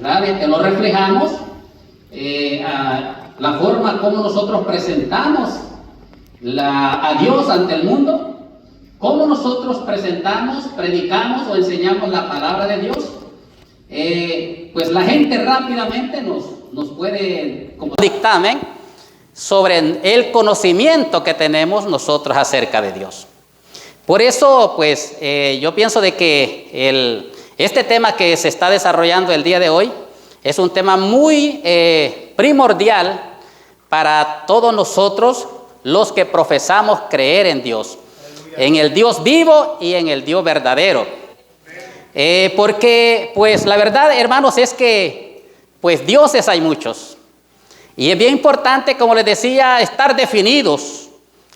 ¿verdad? Lo reflejamos a la forma como nosotros presentamos a Dios ante el mundo, cómo nosotros presentamos, predicamos o enseñamos la palabra de Dios. Pues la gente rápidamente nos puede como dictamen sobre el conocimiento que tenemos nosotros acerca de Dios. Por eso, pues, yo pienso de que este tema que se está desarrollando el día de hoy es un tema muy primordial para todos nosotros los que profesamos creer en Dios, en el Dios vivo y en el Dios verdadero. Porque, pues, la verdad, hermanos, es que, pues, dioses hay muchos. Y es bien importante, como les decía, estar definidos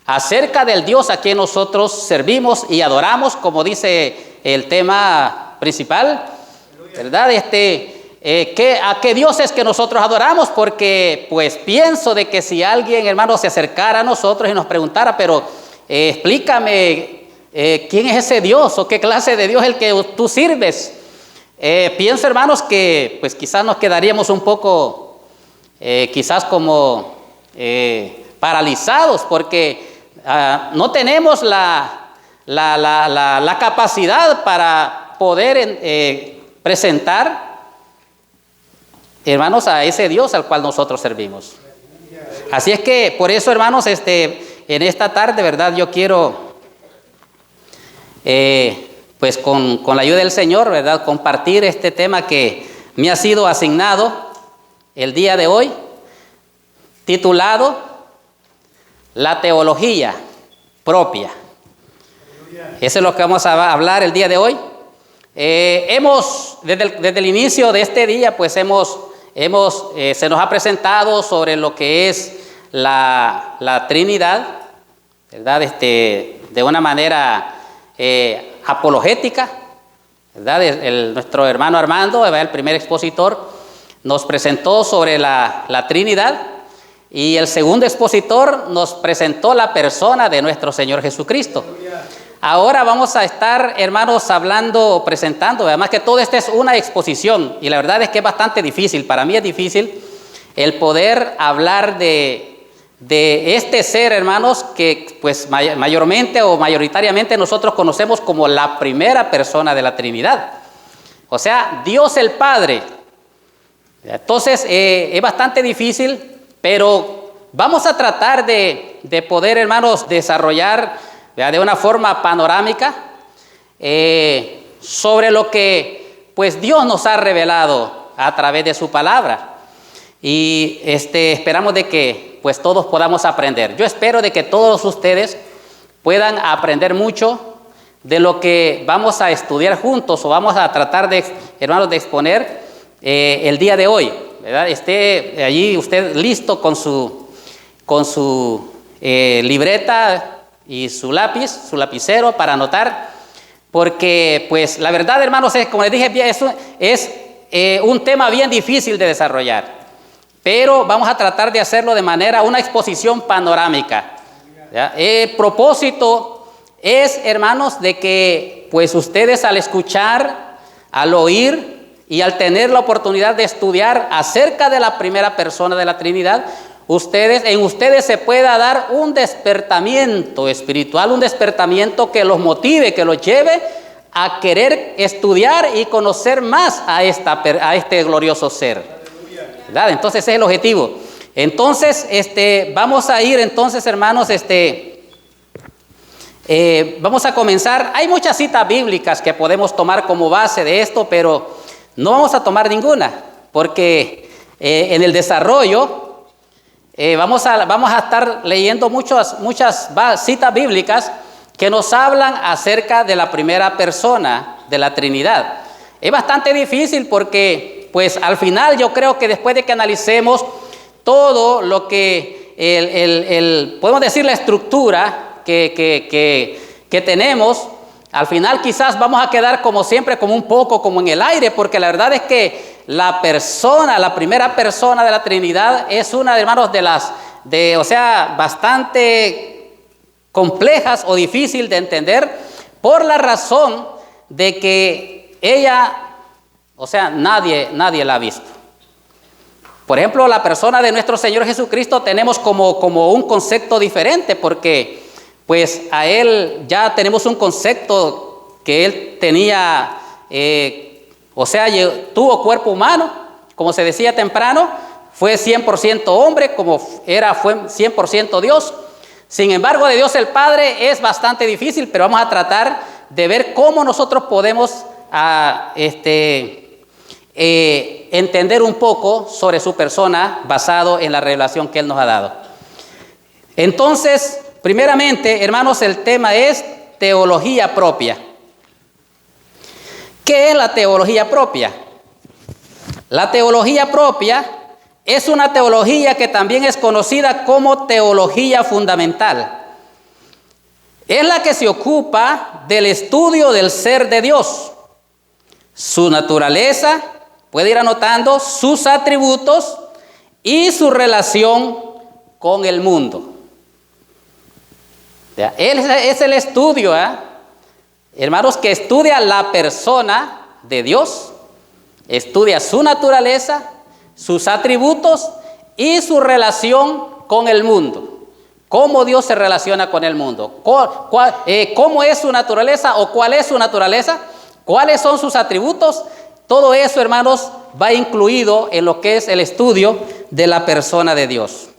acerca del Dios a quien nosotros servimos y adoramos, como dice el tema principal, ¿verdad? ¿A qué Dios es que nosotros adoramos? Porque, pues, pienso de que si alguien, hermano, se acercara a nosotros y nos preguntara, pero explícame quién es ese Dios o qué clase de Dios es el que tú sirves. Pienso, hermanos, que pues quizás nos quedaríamos un poco, quizás como paralizados, porque no tenemos la capacidad para poder presentar, hermanos, a ese Dios al cual nosotros servimos. Así es que por eso, hermanos, en esta tarde, ¿verdad? Yo quiero, pues con la ayuda del Señor, ¿verdad?, compartir este tema que me ha sido asignado el día de hoy, titulado La teología propia. Eso es lo que vamos a hablar el día de hoy. Desde el inicio de este día, pues se nos ha presentado sobre lo que es la Trinidad, ¿verdad? De una manera apologética, ¿verdad? Nuestro hermano Armando, ¿verdad?, el primer expositor, nos presentó sobre la Trinidad, y el segundo expositor nos presentó la persona de nuestro Señor Jesucristo. Ahora vamos a estar, hermanos, hablando o presentando, además que todo esto es una exposición, y la verdad es que es bastante difícil, para mí es difícil el poder hablar de este ser, hermanos, que pues mayormente o mayoritariamente nosotros conocemos como la primera persona de la Trinidad, o sea, Dios el Padre. Entonces es bastante difícil, pero vamos a tratar de poder, hermanos, desarrollar de una forma panorámica sobre lo que pues Dios nos ha revelado a través de su palabra. Y esperamos de que pues todos podamos aprender. Yo espero de que todos ustedes puedan aprender mucho de lo que vamos a estudiar juntos o vamos a tratar de, hermanos, de exponer el día de hoy, ¿verdad? Esté allí usted listo con su libreta y su lápiz, su lapicero para anotar, porque pues la verdad, hermanos, como les dije, es un tema bien difícil de desarrollar. Pero vamos a tratar de hacerlo de una exposición panorámica, ¿ya? El propósito es, hermanos, de que pues ustedes al escuchar, al oír y al tener la oportunidad de estudiar acerca de la primera persona de la Trinidad, en ustedes se pueda dar un despertamiento espiritual, un despertamiento que los motive, que los lleve a querer estudiar y conocer más a este glorioso ser, ¿verdad? Entonces ese es el objetivo. Entonces, vamos a ir entonces, hermanos, vamos a comenzar. Hay muchas citas bíblicas que podemos tomar como base de esto, pero no vamos a tomar ninguna, porque en el desarrollo vamos a estar leyendo muchas citas bíblicas que nos hablan acerca de la primera persona de la Trinidad. Es bastante difícil porque pues al final yo creo que después de que analicemos todo lo que podemos decir la estructura que tenemos, al final quizás vamos a quedar como siempre, como un poco como en el aire, porque la verdad es que la primera persona de la Trinidad es una, hermanos, bastante complejas o difícil de entender, por la razón de que ella, o sea, nadie la ha visto. Por ejemplo, la persona de nuestro Señor Jesucristo tenemos como un concepto diferente, porque pues a Él ya tenemos un concepto que Él tenía, o sea, tuvo cuerpo humano, como se decía temprano, fue 100% hombre, fue 100% Dios. Sin embargo, de Dios el Padre es bastante difícil, pero vamos a tratar de ver cómo nosotros podemos entender un poco sobre su persona basado en la revelación que Él nos ha dado. Entonces, primeramente, hermanos, el tema es teología propia. ¿Qué es la teología propia? La teología propia es una teología que también es conocida como teología fundamental. Es la que se ocupa del estudio del ser de Dios, su naturaleza, puede ir anotando, sus atributos y su relación con el mundo. Es el estudio, hermanos, que estudia la persona de Dios, estudia su naturaleza, sus atributos y su relación con el mundo. ¿Cómo Dios se relaciona con el mundo? ¿Cómo es su naturaleza o cuál es su naturaleza? ¿Cuáles son sus atributos? Todo eso, hermanos, va incluido en lo que es el estudio de la persona de Dios.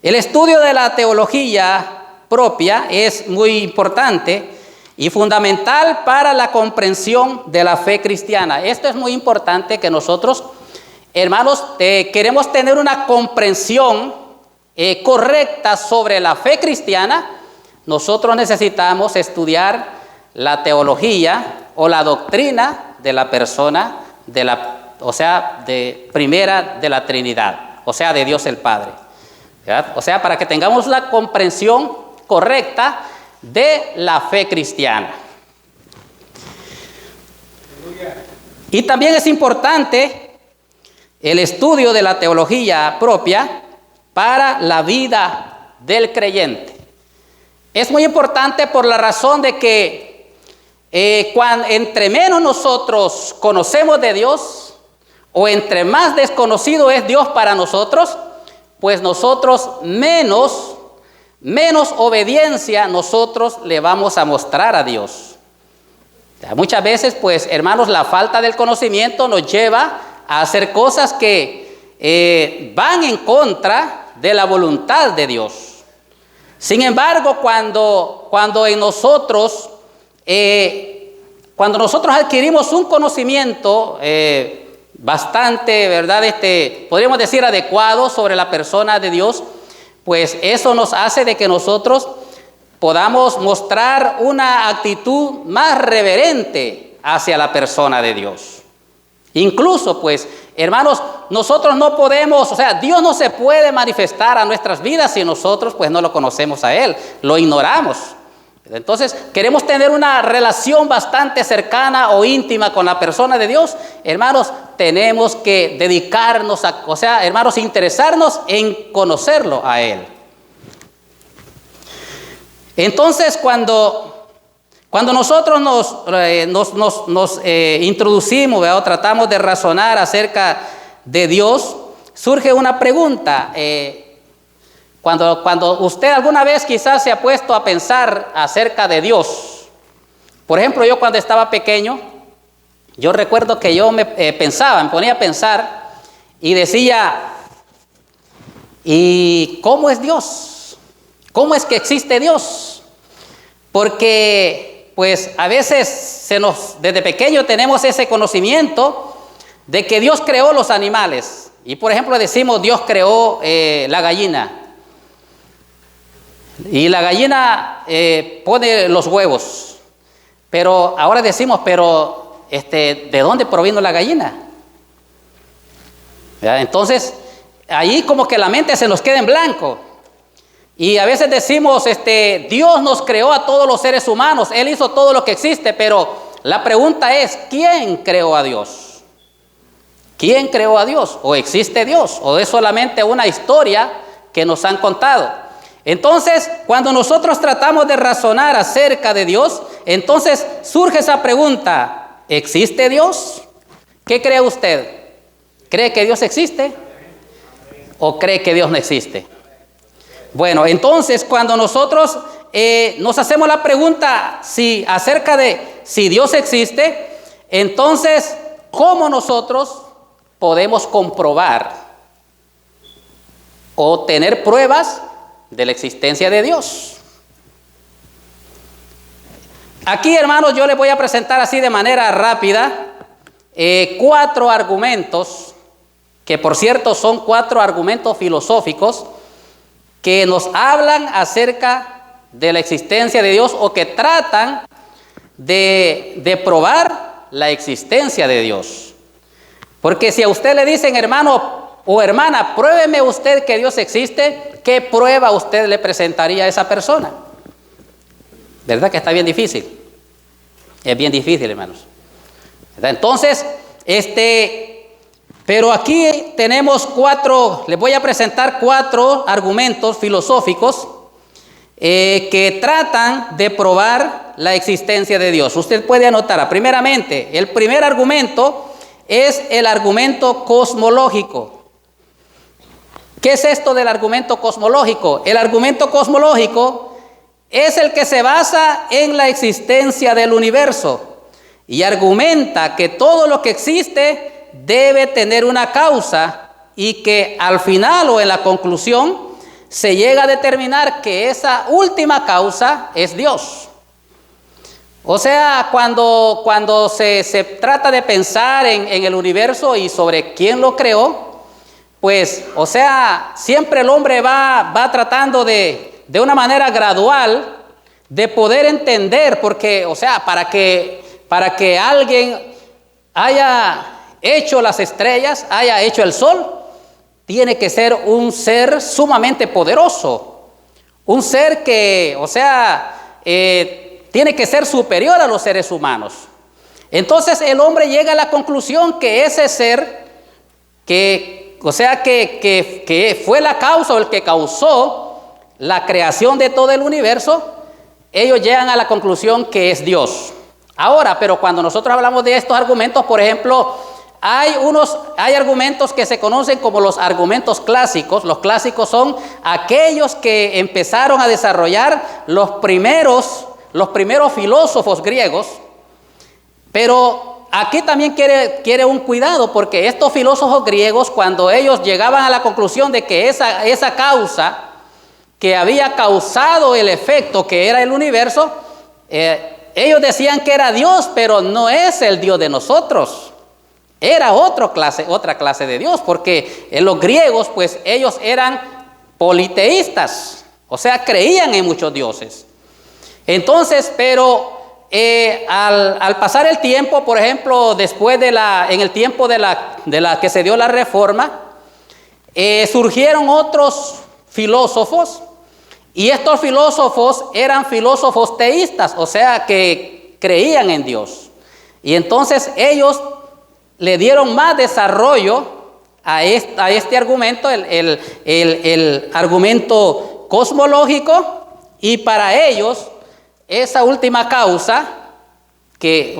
El estudio de la teología propia es muy importante y fundamental para la comprensión de la fe cristiana. Esto es muy importante que nosotros, hermanos, queremos tener una comprensión correcta sobre la fe cristiana. Nosotros necesitamos estudiar la teología o la doctrina de la persona primera de la Trinidad, o sea, de Dios el Padre. ¿Verdad? O sea, para que tengamos la comprensión correcta de la fe cristiana. Y también es importante el estudio de la teología propia para la vida del creyente. Es muy importante por la razón de que entre menos nosotros conocemos de Dios, o entre más desconocido es Dios para nosotros, pues nosotros menos obediencia nosotros le vamos a mostrar a Dios. Muchas veces, pues, hermanos, la falta del conocimiento nos lleva a hacer cosas que van en contra de la voluntad de Dios. Sin embargo, cuando nosotros adquirimos un conocimiento bastante, ¿verdad? Podríamos decir adecuado sobre la persona de Dios, pues eso nos hace de que nosotros podamos mostrar una actitud más reverente hacia la persona de Dios. Incluso, pues, hermanos, nosotros no podemos, o sea, Dios no se puede manifestar a nuestras vidas si nosotros, pues, no lo conocemos a Él, lo ignoramos. Entonces, queremos tener una relación bastante cercana o íntima con la persona de Dios. Hermanos, tenemos que dedicarnos hermanos, interesarnos en conocerlo a Él. Entonces, cuando nosotros nos introducimos, ¿verdad? O tratamos de razonar acerca de Dios, surge una pregunta. Cuando usted alguna vez quizás se ha puesto a pensar acerca de Dios, por ejemplo, yo cuando estaba pequeño, yo recuerdo que yo me ponía a pensar y decía, ¿y cómo es Dios? ¿Cómo es que existe Dios? Porque, pues, a veces desde pequeño tenemos ese conocimiento de que Dios creó los animales. Y, por ejemplo, decimos, Dios creó la gallina. Y la gallina pone los huevos. Pero ahora decimos, ¿de dónde provino la gallina? ¿Verdad? Entonces, ahí como que la mente se nos queda en blanco. Y a veces decimos, Dios nos creó a todos los seres humanos, Él hizo todo lo que existe, pero la pregunta es, ¿quién creó a Dios? ¿Quién creó a Dios? ¿O existe Dios? ¿O es solamente una historia que nos han contado? Entonces, cuando nosotros tratamos de razonar acerca de Dios, entonces surge esa pregunta, ¿existe Dios? ¿Qué cree usted? ¿Cree que Dios existe o cree que Dios no existe? Bueno, entonces cuando nosotros nos hacemos la pregunta acerca de si Dios existe, entonces, ¿cómo nosotros podemos comprobar o tener pruebas de la existencia de Dios? Aquí, hermanos, yo les voy a presentar así de manera rápida 4 argumentos, que por cierto son 4 argumentos filosóficos que nos hablan acerca de la existencia de Dios o que tratan de probar la existencia de Dios. Porque si a usted le dicen, hermano o hermana, pruébeme usted que Dios existe, ¿qué prueba usted le presentaría a esa persona? ¿Verdad que está bien difícil? Es bien difícil, hermanos. ¿Verdad? Entonces, pero aquí tenemos 4, les voy a presentar 4 argumentos filosóficos que tratan de probar la existencia de Dios. Usted puede anotar, primeramente, el primer argumento es el argumento cosmológico. ¿Qué es esto del argumento cosmológico? El argumento cosmológico es el que se basa en la existencia del universo y argumenta que todo lo que existe debe tener una causa y que al final o en la conclusión se llega a determinar que esa última causa es Dios. O sea, cuando se trata de pensar en el universo y sobre quién lo creó, pues, o sea, siempre el hombre va tratando de una manera gradual de poder entender, porque, o sea, para que alguien haya hecho las estrellas, haya hecho el sol, tiene que ser un ser sumamente poderoso, un ser que, o sea, tiene que ser superior a los seres humanos. Entonces el hombre llega a la conclusión que ese ser, que fue la causa o el que causó la creación de todo el universo, ellos llegan a la conclusión que es Dios. Ahora, pero cuando nosotros hablamos de estos argumentos, por ejemplo, hay argumentos que se conocen como los argumentos clásicos. Los clásicos son aquellos que empezaron a desarrollar los primeros filósofos griegos. Pero aquí también quiere un cuidado, porque estos filósofos griegos, cuando ellos llegaban a la conclusión de que esa causa que había causado el efecto que era el universo, ellos decían que era Dios, pero no es el Dios de nosotros. Era otra clase de Dios, porque los griegos, pues ellos eran politeístas, o sea, creían en muchos dioses. Entonces, pero al pasar el tiempo, por ejemplo, después en el tiempo de la que se dio la Reforma, surgieron otros filósofos, y estos filósofos eran filósofos teístas, o sea, que creían en Dios. Y entonces ellos le dieron más desarrollo a este argumento, el argumento cosmológico, y para ellos esa última causa, que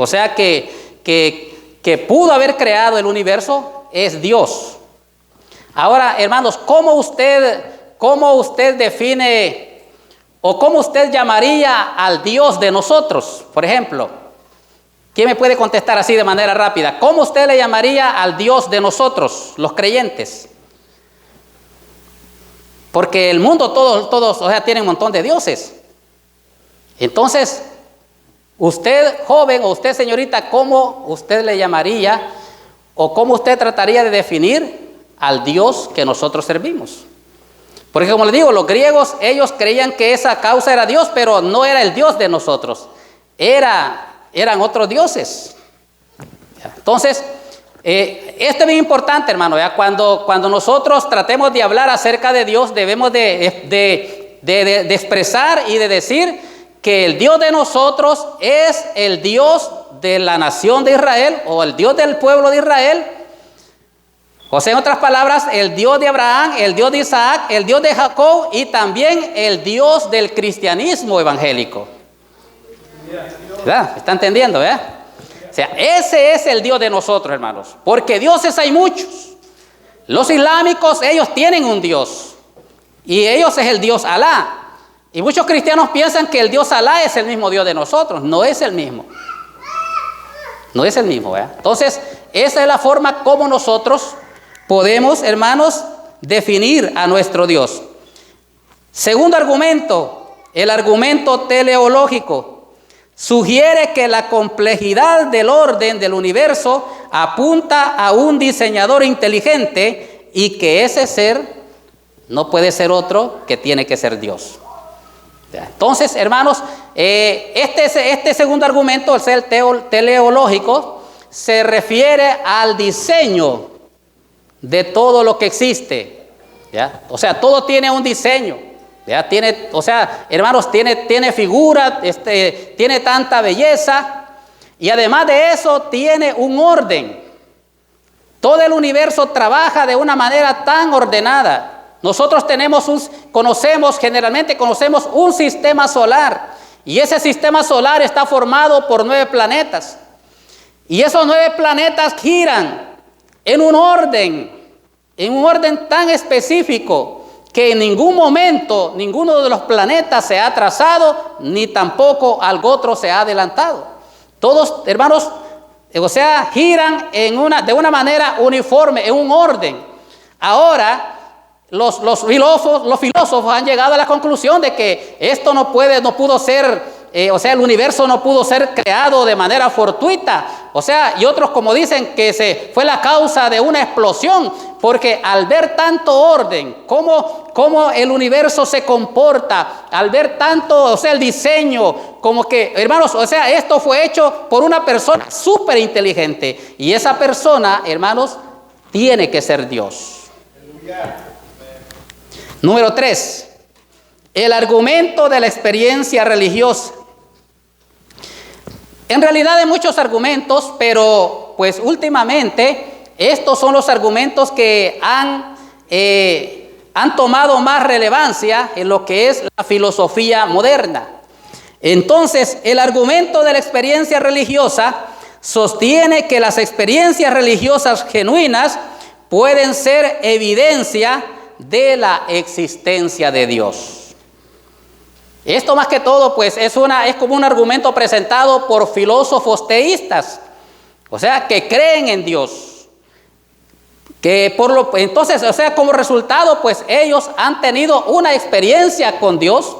pudo haber creado el universo, es Dios. Ahora, hermanos, ¿cómo usted define o cómo usted llamaría al Dios de nosotros? Por ejemplo, ¿quién me puede contestar así de manera rápida? ¿Cómo usted le llamaría al Dios de nosotros, los creyentes? Porque el mundo todos, o sea, tiene un montón de dioses. Entonces, usted joven o usted señorita, ¿cómo usted le llamaría o cómo usted trataría de definir al Dios que nosotros servimos? Porque como les digo, los griegos, ellos creían que esa causa era Dios, pero no era el Dios de nosotros. Eran otros dioses. Entonces, esto es bien importante, hermano. Cuando nosotros tratemos de hablar acerca de Dios, debemos de expresar y de decir que el Dios de nosotros es el Dios de la nación de Israel o el Dios del pueblo de Israel. O sea, en otras palabras, el Dios de Abraham, el Dios de Isaac, el Dios de Jacob y también el Dios del cristianismo evangélico. ¿Verdad? ¿Está entendiendo? O sea, ese es el Dios de nosotros, hermanos. Porque dioses hay muchos. Los islámicos, ellos tienen un Dios. Y ellos es el Dios Alá. Y muchos cristianos piensan que el Dios Alá es el mismo Dios de nosotros. No es el mismo. No es el mismo, ¿verdad? Entonces, esa es la forma como nosotros podemos, hermanos, definir a nuestro Dios. Segundo argumento, el argumento teleológico. Sugiere que la complejidad del orden del universo apunta a un diseñador inteligente y que ese ser no puede ser otro que tiene que ser Dios. Entonces, hermanos, este segundo argumento, el ser teleológico, se refiere al diseño de todo lo que existe. ¿Ya? O sea, todo tiene un diseño. ¿Ya? Tiene, o sea, hermanos, tiene figura, tiene tanta belleza y además de eso tiene un orden. Todo el universo trabaja de una manera tan ordenada. Nosotros generalmente conocemos un sistema solar y ese sistema solar está formado por 9 planetas y esos 9 planetas giran en un orden tan específico que en ningún momento ninguno de los planetas se ha atrasado ni tampoco algo otro se ha adelantado. Todos, hermanos, o sea, giran de una manera uniforme, en un orden. Ahora, los filósofos han llegado a la conclusión de que esto no pudo ser, o sea, el universo no pudo ser creado de manera fortuita. O sea, y otros como dicen que fue la causa de una explosión, porque al ver tanto orden, cómo el universo se comporta, al ver tanto, o sea, el diseño, como que, hermanos, o sea, esto fue hecho por una persona súper inteligente. Y esa persona, hermanos, tiene que ser Dios. Número 3, el argumento de la experiencia religiosa. En realidad hay muchos argumentos, pero pues últimamente estos son los argumentos que han tomado más relevancia en lo que es la filosofía moderna. Entonces, el argumento de la experiencia religiosa sostiene que las experiencias religiosas genuinas pueden ser evidencia de la existencia de Dios. Esto más que todo pues es como un argumento presentado por filósofos teístas, o sea, que creen en Dios. Entonces, o sea, como resultado pues ellos han tenido una experiencia con Dios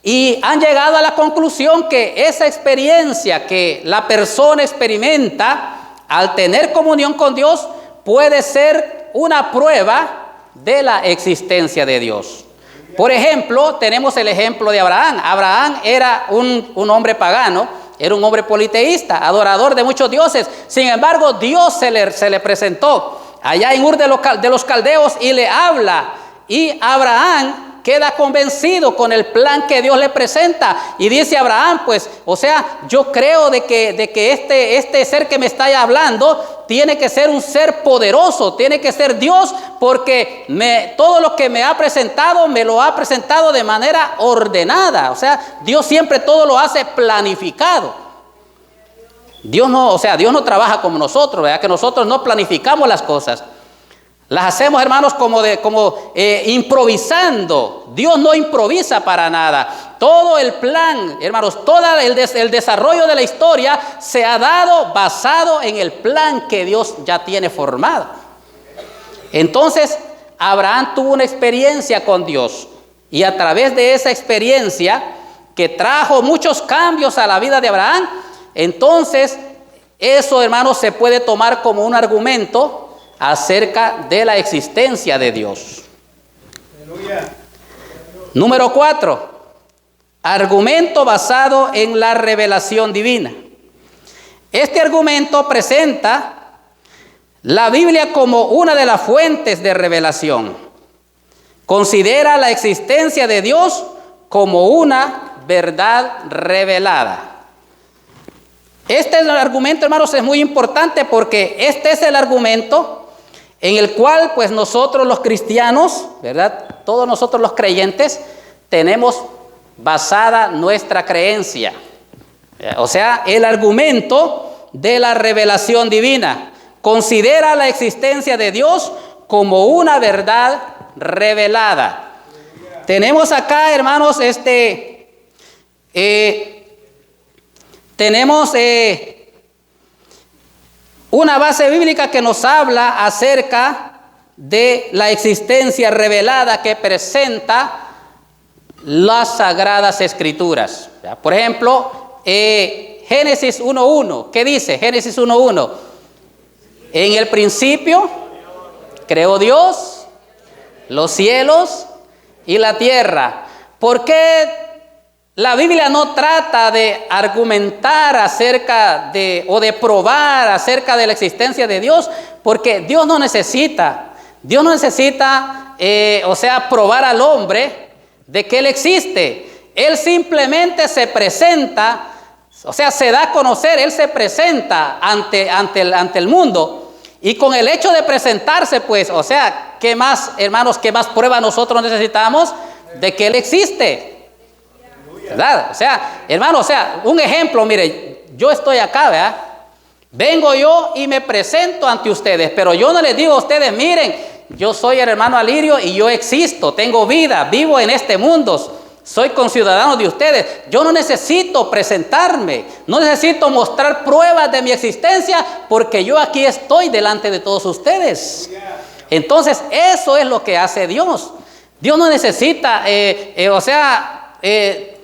y han llegado a la conclusión que esa experiencia que la persona experimenta al tener comunión con Dios puede ser una prueba de la existencia de Dios. Por ejemplo, tenemos el ejemplo de Abraham. Abraham era un hombre pagano, era un hombre politeísta, adorador de muchos dioses. Sin embargo, Dios se le presentó allá en Ur de los Caldeos y le habla. Y Abraham queda convencido con el plan que Dios le presenta. Y dice Abraham, pues, o sea, yo creo de que este ser que me está hablando tiene que ser un ser poderoso, tiene que ser Dios, porque todo lo que me ha presentado, me lo ha presentado de manera ordenada. O sea, Dios siempre todo lo hace planificado. Dios no trabaja como nosotros, ¿verdad? Que nosotros no planificamos las cosas. Las hacemos, hermanos, como improvisando. Dios no improvisa para nada. Todo el plan, hermanos, todo el desarrollo de la historia se ha dado basado en el plan que Dios ya tiene formado. Entonces, Abraham tuvo una experiencia con Dios. Y a través de esa experiencia, que trajo muchos cambios a la vida de Abraham, entonces, eso, hermanos, se puede tomar como un argumento acerca de la existencia de Dios. Aleluya. Número 4, argumento basado en la revelación divina. Este argumento presenta la Biblia como una de las fuentes de revelación. Considera la existencia de Dios como una verdad revelada. Este argumento, hermanos, es muy importante porque este es el argumento en el cual pues nosotros los cristianos, ¿verdad? Todos nosotros los creyentes tenemos basada nuestra creencia. O sea, el argumento de la revelación divina. Considera la existencia de Dios como una verdad revelada. Tenemos acá, hermanos, tenemos una base bíblica que nos habla acerca de la existencia revelada que presenta las Sagradas Escrituras. Por ejemplo, Génesis 1:1, ¿qué dice? Génesis 1:1. En el principio creó Dios los cielos y la tierra. ¿Por qué la Biblia no trata de argumentar acerca de o de probar acerca de la existencia de Dios? Porque Dios no necesita probar al hombre de que Él existe. Él simplemente se presenta, se da a conocer, Él se presenta ante el mundo. Y con el hecho de presentarse, pues, ¿qué más, hermanos, qué más prueba nosotros necesitamos de que Él existe? ¿Verdad? Hermano, un ejemplo, mire, yo estoy acá, ¿verdad? Vengo yo y me presento ante ustedes, pero yo no les digo a ustedes, miren, yo soy el hermano Alirio y yo existo, tengo vida, vivo en este mundo, soy conciudadano de ustedes. Yo no necesito presentarme, no necesito mostrar pruebas de mi existencia, porque yo aquí estoy delante de todos ustedes. Entonces, eso es lo que hace Dios. Dios no necesita,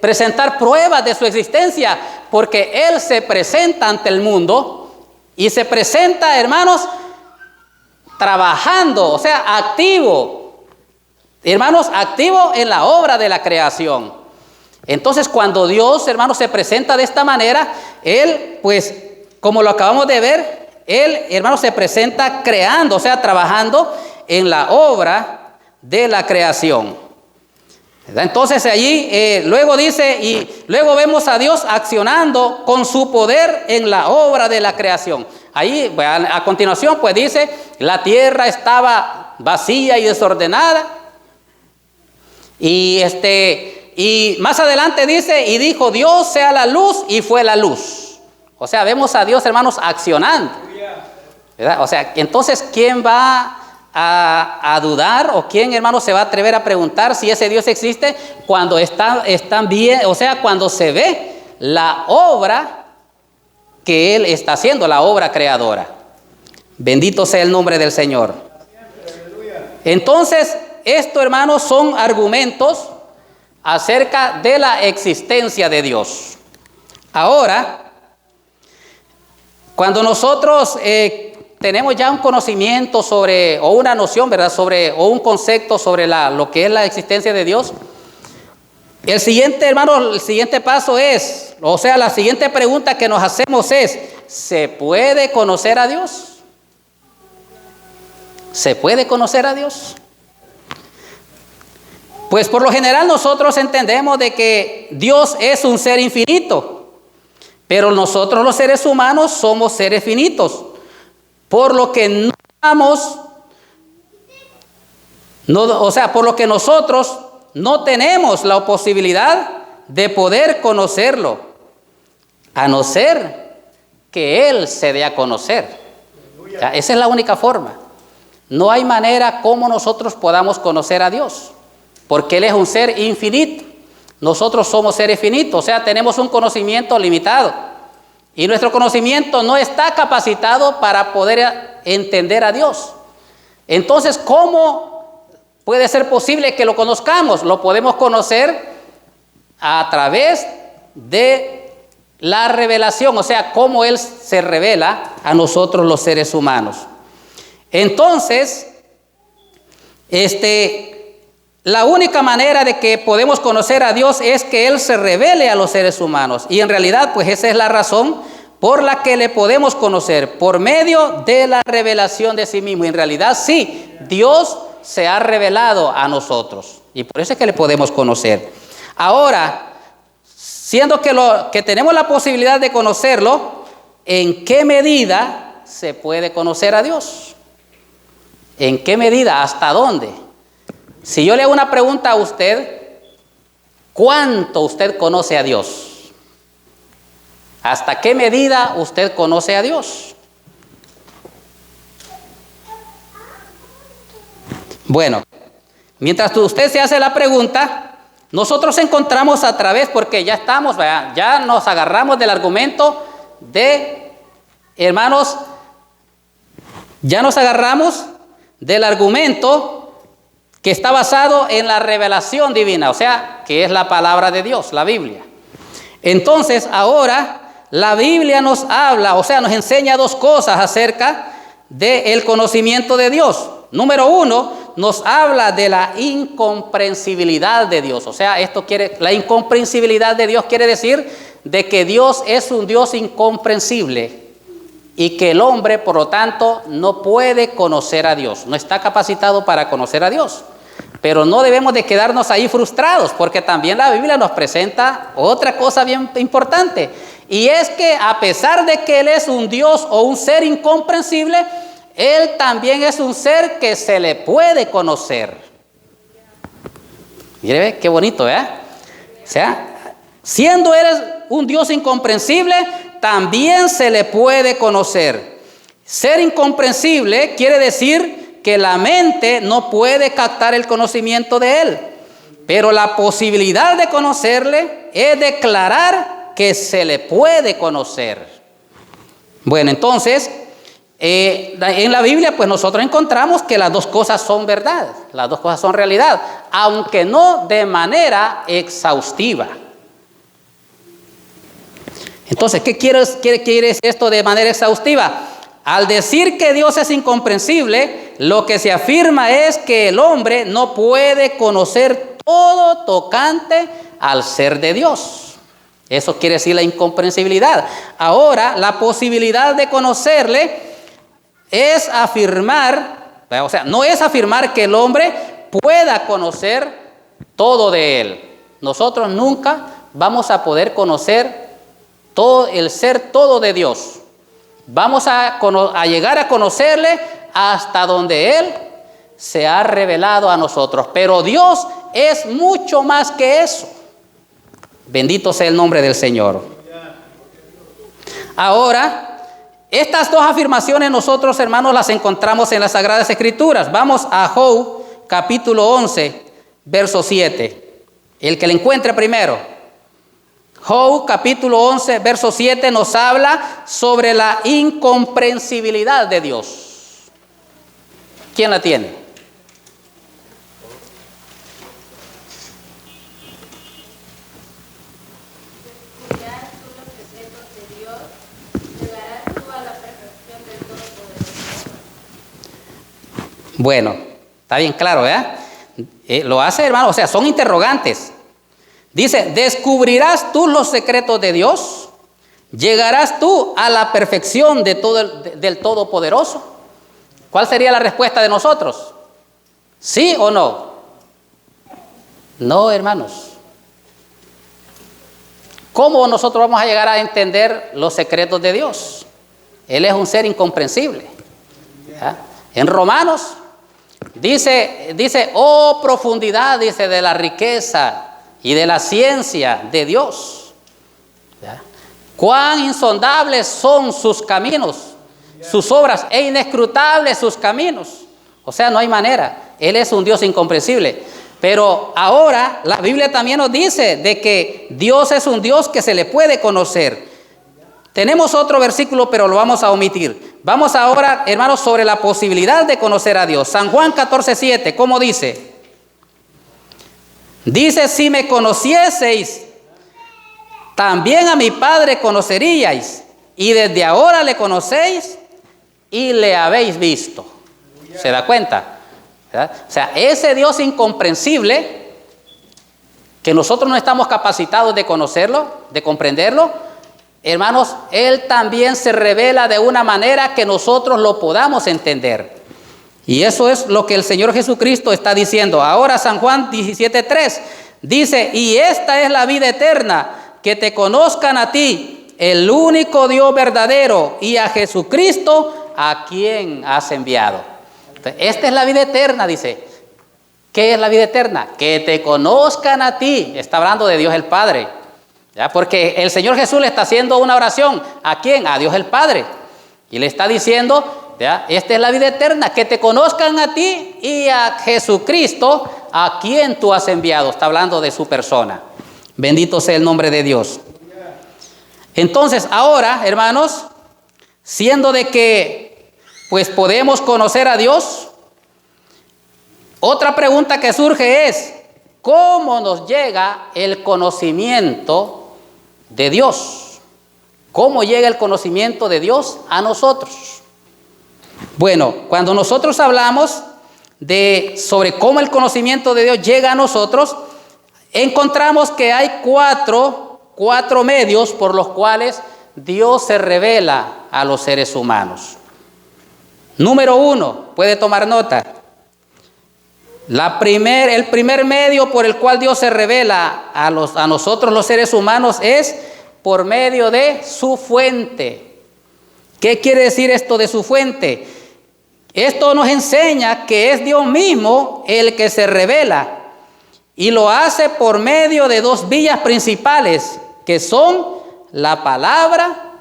presentar pruebas de su existencia, porque Él se presenta ante el mundo y se presenta, hermanos, trabajando, activo. Hermanos, activo en la obra de la creación. Entonces, cuando Dios, hermanos, se presenta de esta manera, Él, pues, como lo acabamos de ver, Él, hermanos, se presenta creando, trabajando en la obra de la creación. Entonces allí, luego dice, y luego vemos a Dios accionando con su poder en la obra de la creación. Ahí, a continuación, pues dice, la tierra estaba vacía y desordenada. Y más adelante dice, y dijo Dios sea la luz, y fue la luz. Vemos a Dios, hermanos, accionando, ¿verdad? Entonces, ¿quién va a dudar, o quién, hermano, se va a atrever a preguntar si ese Dios existe cuando están bien, cuando se ve la obra que Él está haciendo, la obra creadora? Bendito sea el nombre del Señor. Entonces, esto, hermanos, son argumentos acerca de la existencia de Dios. Ahora, cuando nosotros tenemos ya un conocimiento sobre, o una noción, ¿verdad?, o un concepto sobre lo que es la existencia de Dios, el siguiente, hermano, el siguiente paso es, la siguiente pregunta que nos hacemos es, ¿se puede conocer a Dios? ¿Se puede conocer a Dios? Pues por lo general nosotros entendemos de que Dios es un ser infinito, pero nosotros los seres humanos somos seres finitos, por lo que por lo que nosotros no tenemos la posibilidad de poder conocerlo, a no ser que Él se dé a conocer. Esa es la única forma. No hay manera como nosotros podamos conocer a Dios, porque Él es un ser infinito. Nosotros somos seres finitos, tenemos un conocimiento limitado. Y nuestro conocimiento no está capacitado para poder entender a Dios. Entonces, ¿cómo puede ser posible que lo conozcamos? Lo podemos conocer a través de la revelación, cómo Él se revela a nosotros los seres humanos. Entonces, la única manera de que podemos conocer a Dios es que Él se revele a los seres humanos. Y en realidad, pues esa es la razón por la que le podemos conocer, por medio de la revelación de sí mismo. Y en realidad, sí, Dios se ha revelado a nosotros. Y por eso es que le podemos conocer. Ahora, siendo que tenemos la posibilidad de conocerlo, ¿en qué medida se puede conocer a Dios? ¿En qué medida? ¿Hasta dónde? Si yo le hago una pregunta a usted, ¿cuánto usted conoce a Dios? ¿Hasta qué medida usted conoce a Dios? Bueno, mientras usted se hace la pregunta, nosotros encontramos a través, porque ya estamos, ya nos agarramos del argumento de, hermanos, ya nos agarramos del argumento que está basado en la revelación divina, o sea, que es la palabra de Dios, la Biblia. Entonces, ahora la Biblia nos habla, o sea, nos enseña dos cosas acerca del conocimiento de Dios. Número uno, nos habla de la incomprensibilidad de Dios. O sea, la incomprensibilidad de Dios quiere decir de que Dios es un Dios incomprensible y que el hombre, por lo tanto, no puede conocer a Dios, no está capacitado para conocer a Dios. Pero no debemos de quedarnos ahí frustrados, porque también la Biblia nos presenta otra cosa bien importante, y es que a pesar de que Él es un Dios o un ser incomprensible, Él también es un ser que se le puede conocer. Mire, qué bonito, ¿verdad? O sea, siendo Él un Dios incomprensible, también se le puede conocer. Ser incomprensible quiere decir que la mente no puede captar el conocimiento de Él, pero la posibilidad de conocerle es declarar que se le puede conocer. Bueno, entonces, en la Biblia, pues nosotros encontramos que las dos cosas son verdad, las dos cosas son realidad, aunque no de manera exhaustiva. Entonces, ¿qué quiere decir esto de manera exhaustiva? Al decir que Dios es incomprensible, lo que se afirma es que el hombre no puede conocer todo tocante al ser de Dios. Eso quiere decir la incomprensibilidad. Ahora, la posibilidad de conocerle es afirmar, o sea, no es afirmar que el hombre pueda conocer todo de Él. Nosotros nunca vamos a poder conocer todo el ser todo de Dios. Vamos a llegar a conocerle hasta donde Él se ha revelado a nosotros. Pero Dios es mucho más que eso. Bendito sea el nombre del Señor. Ahora, estas dos afirmaciones nosotros, hermanos, las encontramos en las Sagradas Escrituras. Vamos a Job, capítulo 11, verso 7. El que le encuentre primero. Job, capítulo 11, verso 7, nos habla sobre la incomprensibilidad de Dios. ¿Quién la tiene? Bueno, está bien claro, ¿verdad? Lo hace, hermano, o sea, son interrogantes. Dice, ¿descubrirás tú los secretos de Dios? ¿Llegarás tú a la perfección del Todopoderoso? ¿Cuál sería la respuesta de nosotros? ¿Sí o no? No, hermanos. ¿Cómo nosotros vamos a llegar a entender los secretos de Dios? Él es un ser incomprensible. ¿Ya? En Romanos dice, oh profundidad, dice, de la riqueza y de la ciencia de Dios. ¿Ya? Cuán insondables son sus caminos, sus obras, e inescrutables sus caminos. O sea, no hay manera. Él es un Dios incomprensible. Pero ahora la Biblia también nos dice de que Dios es un Dios que se le puede conocer. Tenemos otro versículo, pero lo vamos a omitir. Vamos ahora, hermanos, sobre la posibilidad de conocer a Dios. San Juan 14:7, ¿cómo dice? Dice, si me conocieseis, también a mi Padre conoceríais, y desde ahora le conocéis y le habéis visto. ¿Se da cuenta? ¿Verdad? O sea, ese Dios incomprensible, que nosotros no estamos capacitados de conocerlo, de comprenderlo, hermanos, Él también se revela de una manera que nosotros lo podamos entender. Y eso es lo que el Señor Jesucristo está diciendo. Ahora San Juan 17:3 dice, y esta es la vida eterna, que te conozcan a ti, el único Dios verdadero, y a Jesucristo, a quien has enviado. Entonces, esta es la vida eterna, dice. ¿Qué es la vida eterna? Que te conozcan a ti. Está hablando de Dios el Padre. ¿Ya? Porque el Señor Jesús le está haciendo una oración. ¿A quién? A Dios el Padre. Y le está diciendo, ¿ya? Esta es la vida eterna, que te conozcan a ti y a Jesucristo, a quien tú has enviado. Está hablando de su persona. Bendito sea el nombre de Dios. Entonces, ahora, hermanos, siendo de que pues podemos conocer a Dios, otra pregunta que surge es, ¿cómo nos llega el conocimiento de Dios? ¿Cómo llega el conocimiento de Dios a nosotros? Bueno, cuando nosotros hablamos sobre cómo el conocimiento de Dios llega a nosotros, encontramos que hay cuatro medios por los cuales Dios se revela a los seres humanos. Número 1, puede tomar nota. El primer medio por el cual Dios se revela a nosotros los seres humanos es por medio de su fuente. ¿Qué quiere decir esto de su fuente? Esto nos enseña que es Dios mismo el que se revela y lo hace por medio de dos vías principales, que son la palabra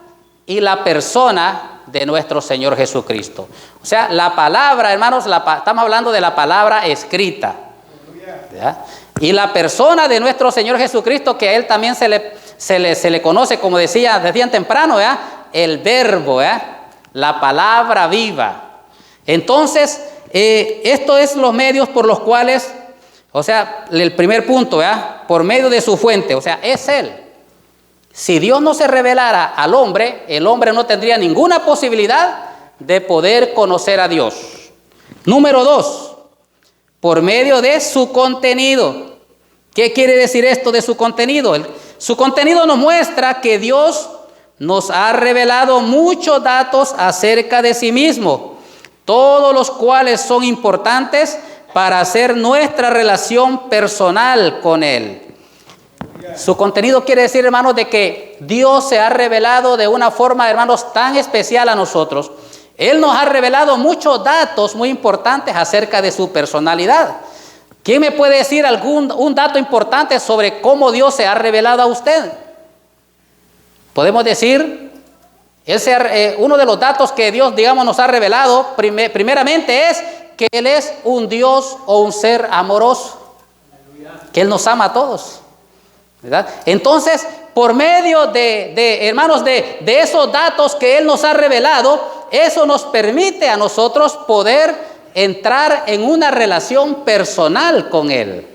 y la persona de nuestro Señor Jesucristo. O sea, la palabra, hermanos, estamos hablando de la palabra escrita, ¿ya? Y la persona de nuestro Señor Jesucristo, que a Él también se le conoce, como decían temprano, ¿ya? El verbo, ¿ya? La palabra viva. Entonces, esto es los medios por los cuales, o sea, el primer punto, ¿ya? Por medio de su fuente, o sea, es Él. Si Dios no se revelara al hombre, el hombre no tendría ninguna posibilidad de poder conocer a Dios. Número 2, por medio de su contenido. ¿Qué quiere decir esto de su contenido? Su contenido nos muestra que Dios nos ha revelado muchos datos acerca de sí mismo, todos los cuales son importantes para hacer nuestra relación personal con Él. Su contenido quiere decir, hermanos, de que Dios se ha revelado de una forma, hermanos, tan especial a nosotros. Él nos ha revelado muchos datos muy importantes acerca de su personalidad. ¿Quién me puede decir un dato importante sobre cómo Dios se ha revelado a usted? Podemos decir, uno de los datos que Dios, digamos, nos ha revelado, primeramente es que Él es un Dios o un ser amoroso, que Él nos ama a todos, ¿verdad? Entonces, por medio hermanos, de esos datos que Él nos ha revelado, eso nos permite a nosotros poder entrar en una relación personal con Él.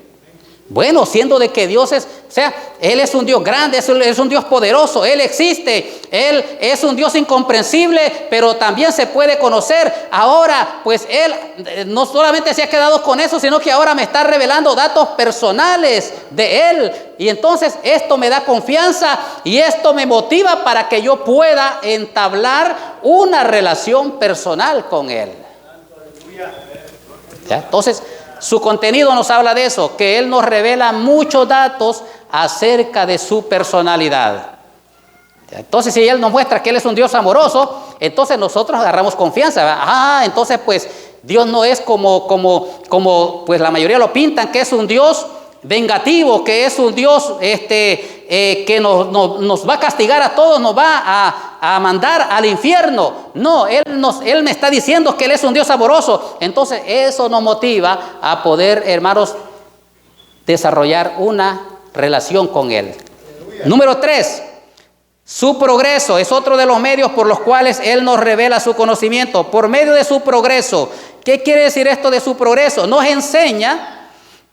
Bueno, siendo de que Dios Él es un Dios grande, es un Dios poderoso, Él existe, Él es un Dios incomprensible, pero también se puede conocer. Ahora, pues Él no solamente se ha quedado con eso, sino que ahora me está revelando datos personales de Él. Y entonces esto me da confianza y esto me motiva para que yo pueda entablar una relación personal con Él. ¿Ya? Entonces, su contenido nos habla de eso, que Él nos revela muchos datos acerca de su personalidad. Entonces, si Él nos muestra que Él es un Dios amoroso, entonces nosotros agarramos confianza. Entonces pues Dios no es como pues la mayoría lo pintan, que es un Dios vengativo, que es un Dios que nos va a castigar a todos, nos va a mandar al infierno. No, Él me está diciendo que Él es un Dios amoroso. Entonces eso nos motiva a poder, hermanos, desarrollar una relación con Él. Número 3, su progreso es otro de los medios por los cuales Él nos revela su conocimiento. Por medio de su progreso. ¿Qué quiere decir esto de su progreso? Nos enseña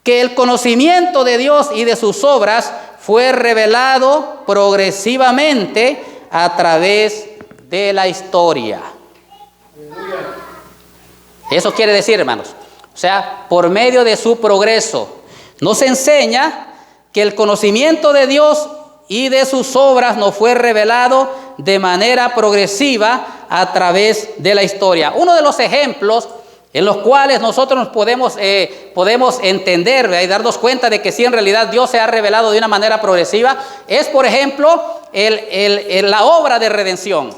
que el conocimiento de Dios y de sus obras fue revelado progresivamente a través de la historia. Eso quiere decir, hermanos, o sea, por medio de su progreso, nos enseña que el conocimiento de Dios y de sus obras nos fue revelado de manera progresiva a través de la historia. Uno de los ejemplos en los cuales nosotros nos podemos entender, ¿verdad? Y darnos cuenta de que sí, en realidad Dios se ha revelado de una manera progresiva, es, por ejemplo, la obra de redención,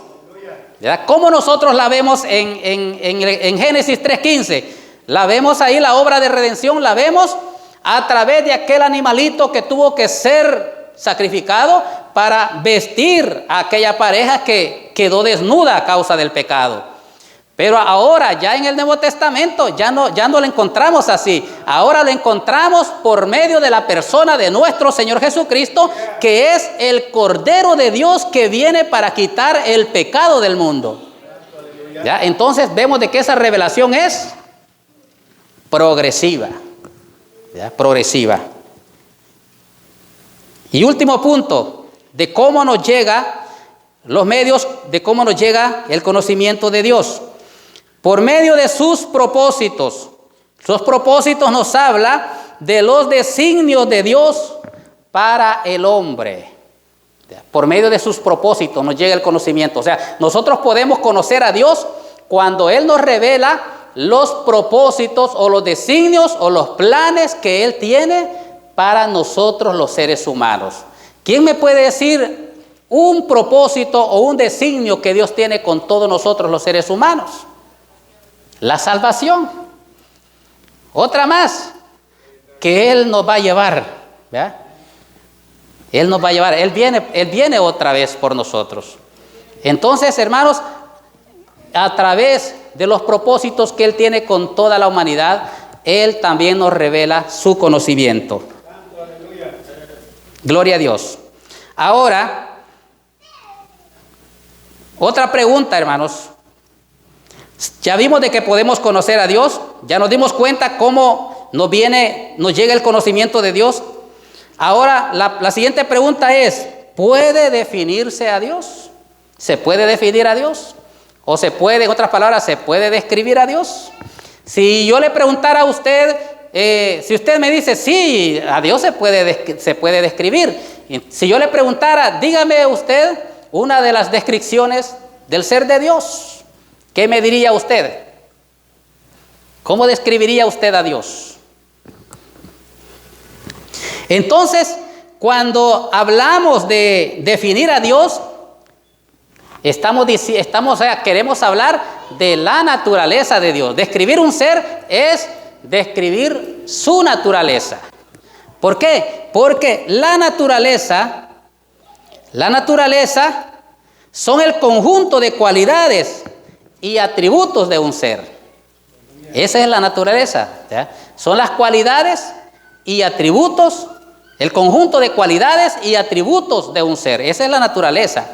¿verdad? Como nosotros la vemos en Génesis 3:15, la vemos ahí, la obra de redención, la vemos a través de aquel animalito que tuvo que ser sacrificado para vestir a aquella pareja que quedó desnuda a causa del pecado. Pero ahora, ya en el Nuevo Testamento, ya no lo encontramos así. Ahora lo encontramos por medio de la persona de nuestro Señor Jesucristo, que es el Cordero de Dios que viene para quitar el pecado del mundo. ¿Ya? Entonces vemos de que esa revelación es progresiva. ¿Ya? Progresiva. Y último punto, de cómo nos llega los medios, de cómo nos llega el conocimiento de Dios. Por medio de sus propósitos. Los propósitos nos habla de los designios de Dios para el hombre. Por medio de sus propósitos nos llega el conocimiento. O sea, nosotros podemos conocer a Dios cuando Él nos revela los propósitos o los designios o los planes que Él tiene para nosotros los seres humanos. ¿Quién me puede decir un propósito o un designio que Dios tiene con todos nosotros los seres humanos? La salvación. Otra más, que Él nos va a llevar. ¿Verdad? Él nos va a llevar. Él viene otra vez por nosotros. Entonces, hermanos, a través de los propósitos que Él tiene con toda la humanidad, Él también nos revela su conocimiento. Gloria a Dios. Ahora, otra pregunta, hermanos. Ya vimos de que podemos conocer a Dios, ya nos dimos cuenta cómo nos llega el conocimiento de Dios. Ahora la siguiente pregunta es, ¿puede definirse a Dios? ¿Se puede definir a Dios? ¿O se puede, en otras palabras, se puede describir a Dios? Si yo le preguntara a usted, si usted me dice, sí, a Dios se puede describir. Si yo le preguntara, dígame usted una de las descripciones del ser de Dios, ¿qué me diría usted? ¿Cómo describiría usted a Dios? Entonces, cuando hablamos de definir a Dios, queremos hablar de la naturaleza de Dios. Describir un ser es describir su naturaleza. ¿Por qué? Porque la naturaleza son el conjunto de cualidades y atributos de un ser. Esa es la naturaleza. ¿Ya? Son las cualidades y atributos, el conjunto de cualidades y atributos de un ser. Esa es la naturaleza.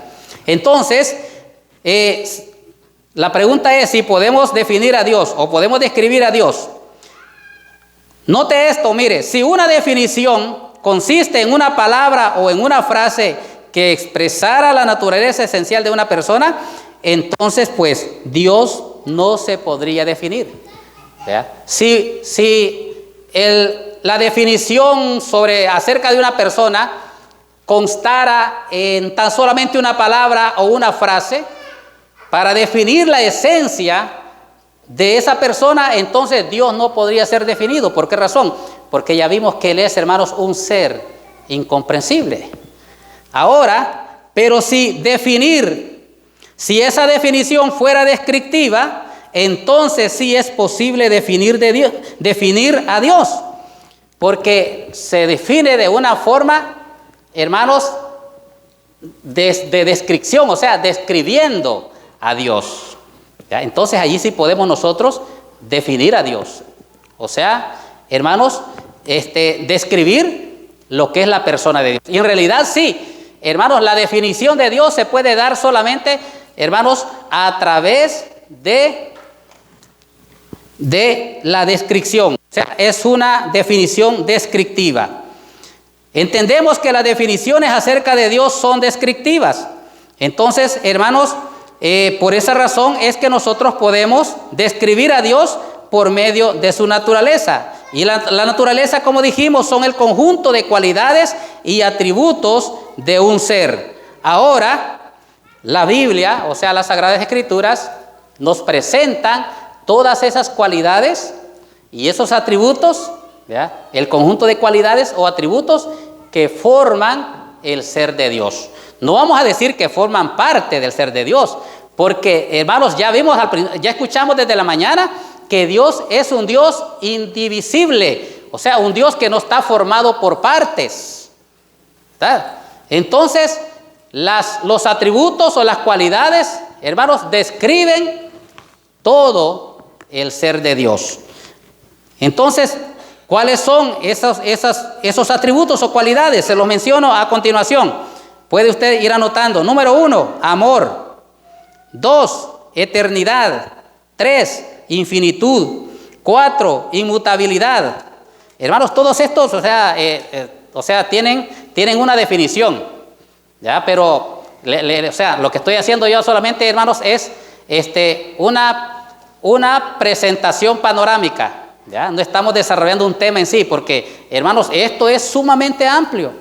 Entonces, la pregunta es si podemos definir a Dios o podemos describir a Dios. Note esto, mire, si una definición consiste en una palabra o en una frase que expresara la naturaleza esencial de una persona, entonces, pues, Dios no se podría definir. ¿Verdad? Si la definición acerca de una persona constara en tan solamente una palabra o una frase, para definir la esencia de esa persona, entonces Dios no podría ser definido. ¿Por qué razón? Porque ya vimos que Él es, hermanos, un ser incomprensible. Ahora, pero si esa definición fuera descriptiva, entonces sí es posible definir a Dios, porque se define de una forma, hermanos, de descripción, o sea, describiendo a Dios. ¿Ya? Entonces allí sí podemos nosotros definir a Dios. O sea, hermanos, describir lo que es la persona de Dios. Y en realidad sí, hermanos, la definición de Dios se puede dar solamente, hermanos, a través de la descripción. O sea, es una definición descriptiva. Entendemos que las definiciones acerca de Dios son descriptivas. Entonces, hermanos, por esa razón es que nosotros podemos describir a Dios por medio de su naturaleza. Y la naturaleza, como dijimos, son el conjunto de cualidades y atributos de un ser. Ahora, la Biblia, o sea, las Sagradas Escrituras, nos presentan todas esas cualidades y esos atributos, ¿ya? El conjunto de cualidades o atributos que forman el ser de Dios. No vamos a decir que forman parte del ser de Dios, porque, hermanos, ya escuchamos desde la mañana que Dios es un Dios indivisible, o sea, un Dios que no está formado por partes. ¿verdad? Entonces, los atributos o las cualidades, hermanos, describen todo el ser de Dios. Entonces, ¿cuáles son esos atributos o cualidades? Se los menciono a continuación. Puede usted ir anotando. Número 1, amor. 2, eternidad. 3, infinitud. 4, inmutabilidad. Hermanos, todos estos, tienen una definición, ¿ya? Pero, lo que estoy haciendo yo solamente, hermanos, es una presentación panorámica, ¿ya? No estamos desarrollando un tema en sí, porque, hermanos, esto es sumamente amplio,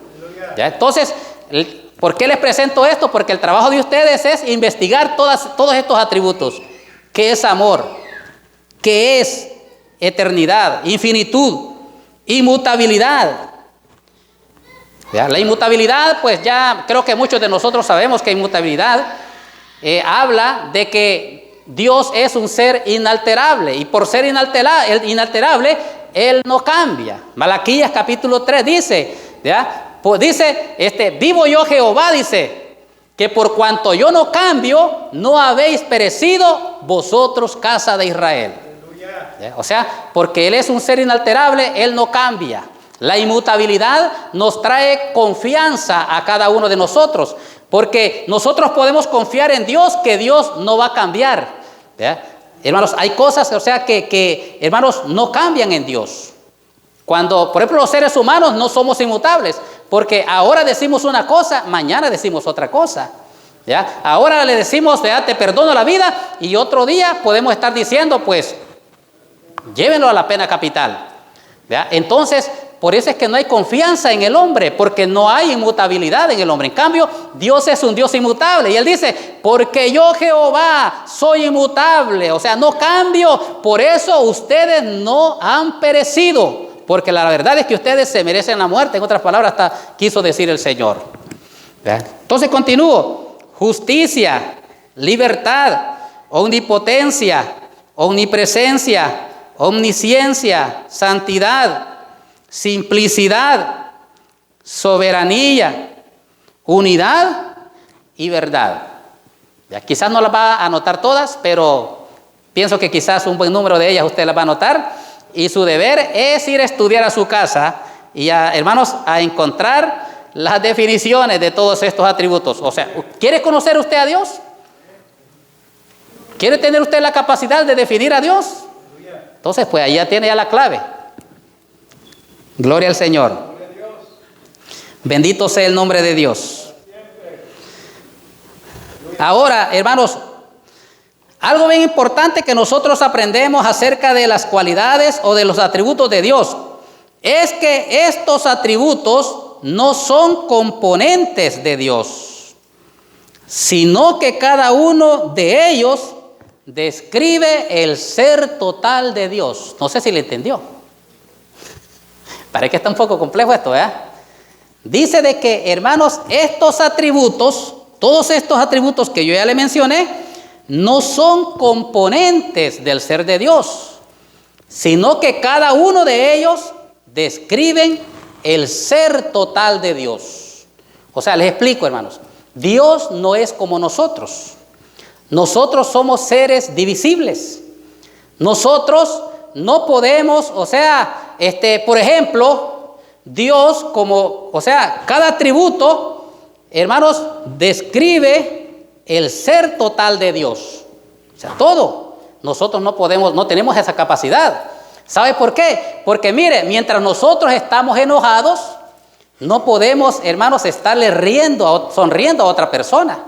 ¿ya? Entonces, ¿por qué les presento esto? Porque el trabajo de ustedes es investigar todos estos atributos. ¿Qué es amor? ¿Qué es eternidad? Infinitud, inmutabilidad. ¿Ya? La inmutabilidad, pues ya creo que muchos de nosotros sabemos que inmutabilidad habla de que Dios es un ser inalterable, y por ser inalterable, Él no cambia. Malaquías capítulo 3 dice, ¿ya? Pues dice, vivo yo Jehová, dice, que por cuanto yo no cambio, no habéis perecido vosotros, casa de Israel. ¿Ya? O sea, porque Él es un ser inalterable, Él no cambia. La inmutabilidad nos trae confianza a cada uno de nosotros, porque nosotros podemos confiar en Dios, que Dios no va a cambiar, ¿ya? Hermanos, hay cosas, que hermanos, no cambian en Dios. Cuando, por ejemplo, los seres humanos no somos inmutables, porque ahora decimos una cosa, mañana decimos otra cosa, ¿ya? Ahora le decimos, ¿ya?, te perdono la vida, y otro día podemos estar diciendo, pues, llévenlo a la pena capital, ¿ya? Entonces, por eso es que no hay confianza en el hombre, porque no hay inmutabilidad en el hombre. En cambio, Dios es un Dios inmutable. Y Él dice, porque yo Jehová soy inmutable, o sea, no cambio, por eso ustedes no han perecido, porque la verdad es que ustedes se merecen la muerte. En otras palabras, hasta quiso decir el Señor. ¿Ya? Entonces continúo. Justicia, libertad, omnipotencia, omnipresencia, omnisciencia, santidad, simplicidad, soberanía, unidad y verdad. Ya, quizás no las va a anotar todas, pero pienso que quizás un buen número de ellas usted las va a anotar, y su deber es ir a estudiar a su casa y, hermanos, a encontrar las definiciones de todos estos atributos. O sea, ¿quiere conocer usted a Dios? ¿Quiere tener usted la capacidad de definir a Dios? Entonces, pues allá tiene ya la clave. Gloria al Señor. Bendito sea el nombre de Dios. Ahora, hermanos, algo bien importante que nosotros aprendemos acerca de las cualidades o de los atributos de Dios es que estos atributos no son componentes de Dios, sino que cada uno de ellos describe el ser total de Dios. No sé si le entendió. Parece que está un poco complejo esto, ¿verdad? Dice de que, hermanos, estos atributos, todos estos atributos que yo ya le mencioné, no son componentes del ser de Dios, sino que cada uno de ellos describen el ser total de Dios. O sea, les explico, hermanos. Dios no es como nosotros. Nosotros somos seres divisibles. Nosotros no podemos, por ejemplo, Dios cada atributo, hermanos, describe el ser total de Dios. O sea, todo. Nosotros no tenemos esa capacidad. ¿Sabe por qué? Porque mire, mientras nosotros estamos enojados, no podemos, hermanos, estarle sonriendo a otra persona.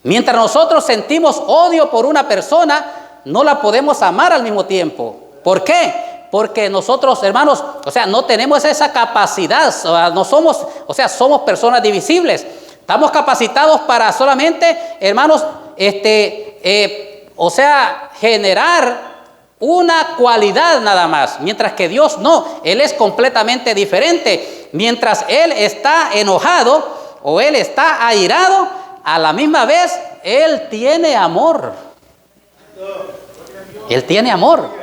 Mientras nosotros sentimos odio por una persona, no la podemos amar al mismo tiempo. ¿Por qué? Porque nosotros, hermanos, no tenemos esa capacidad, somos personas divisibles. Estamos capacitados para solamente, hermanos, generar una cualidad nada más, mientras que Dios no, Él es completamente diferente. Mientras Él está enojado o Él está airado, a la misma vez Él tiene amor. Él tiene amor.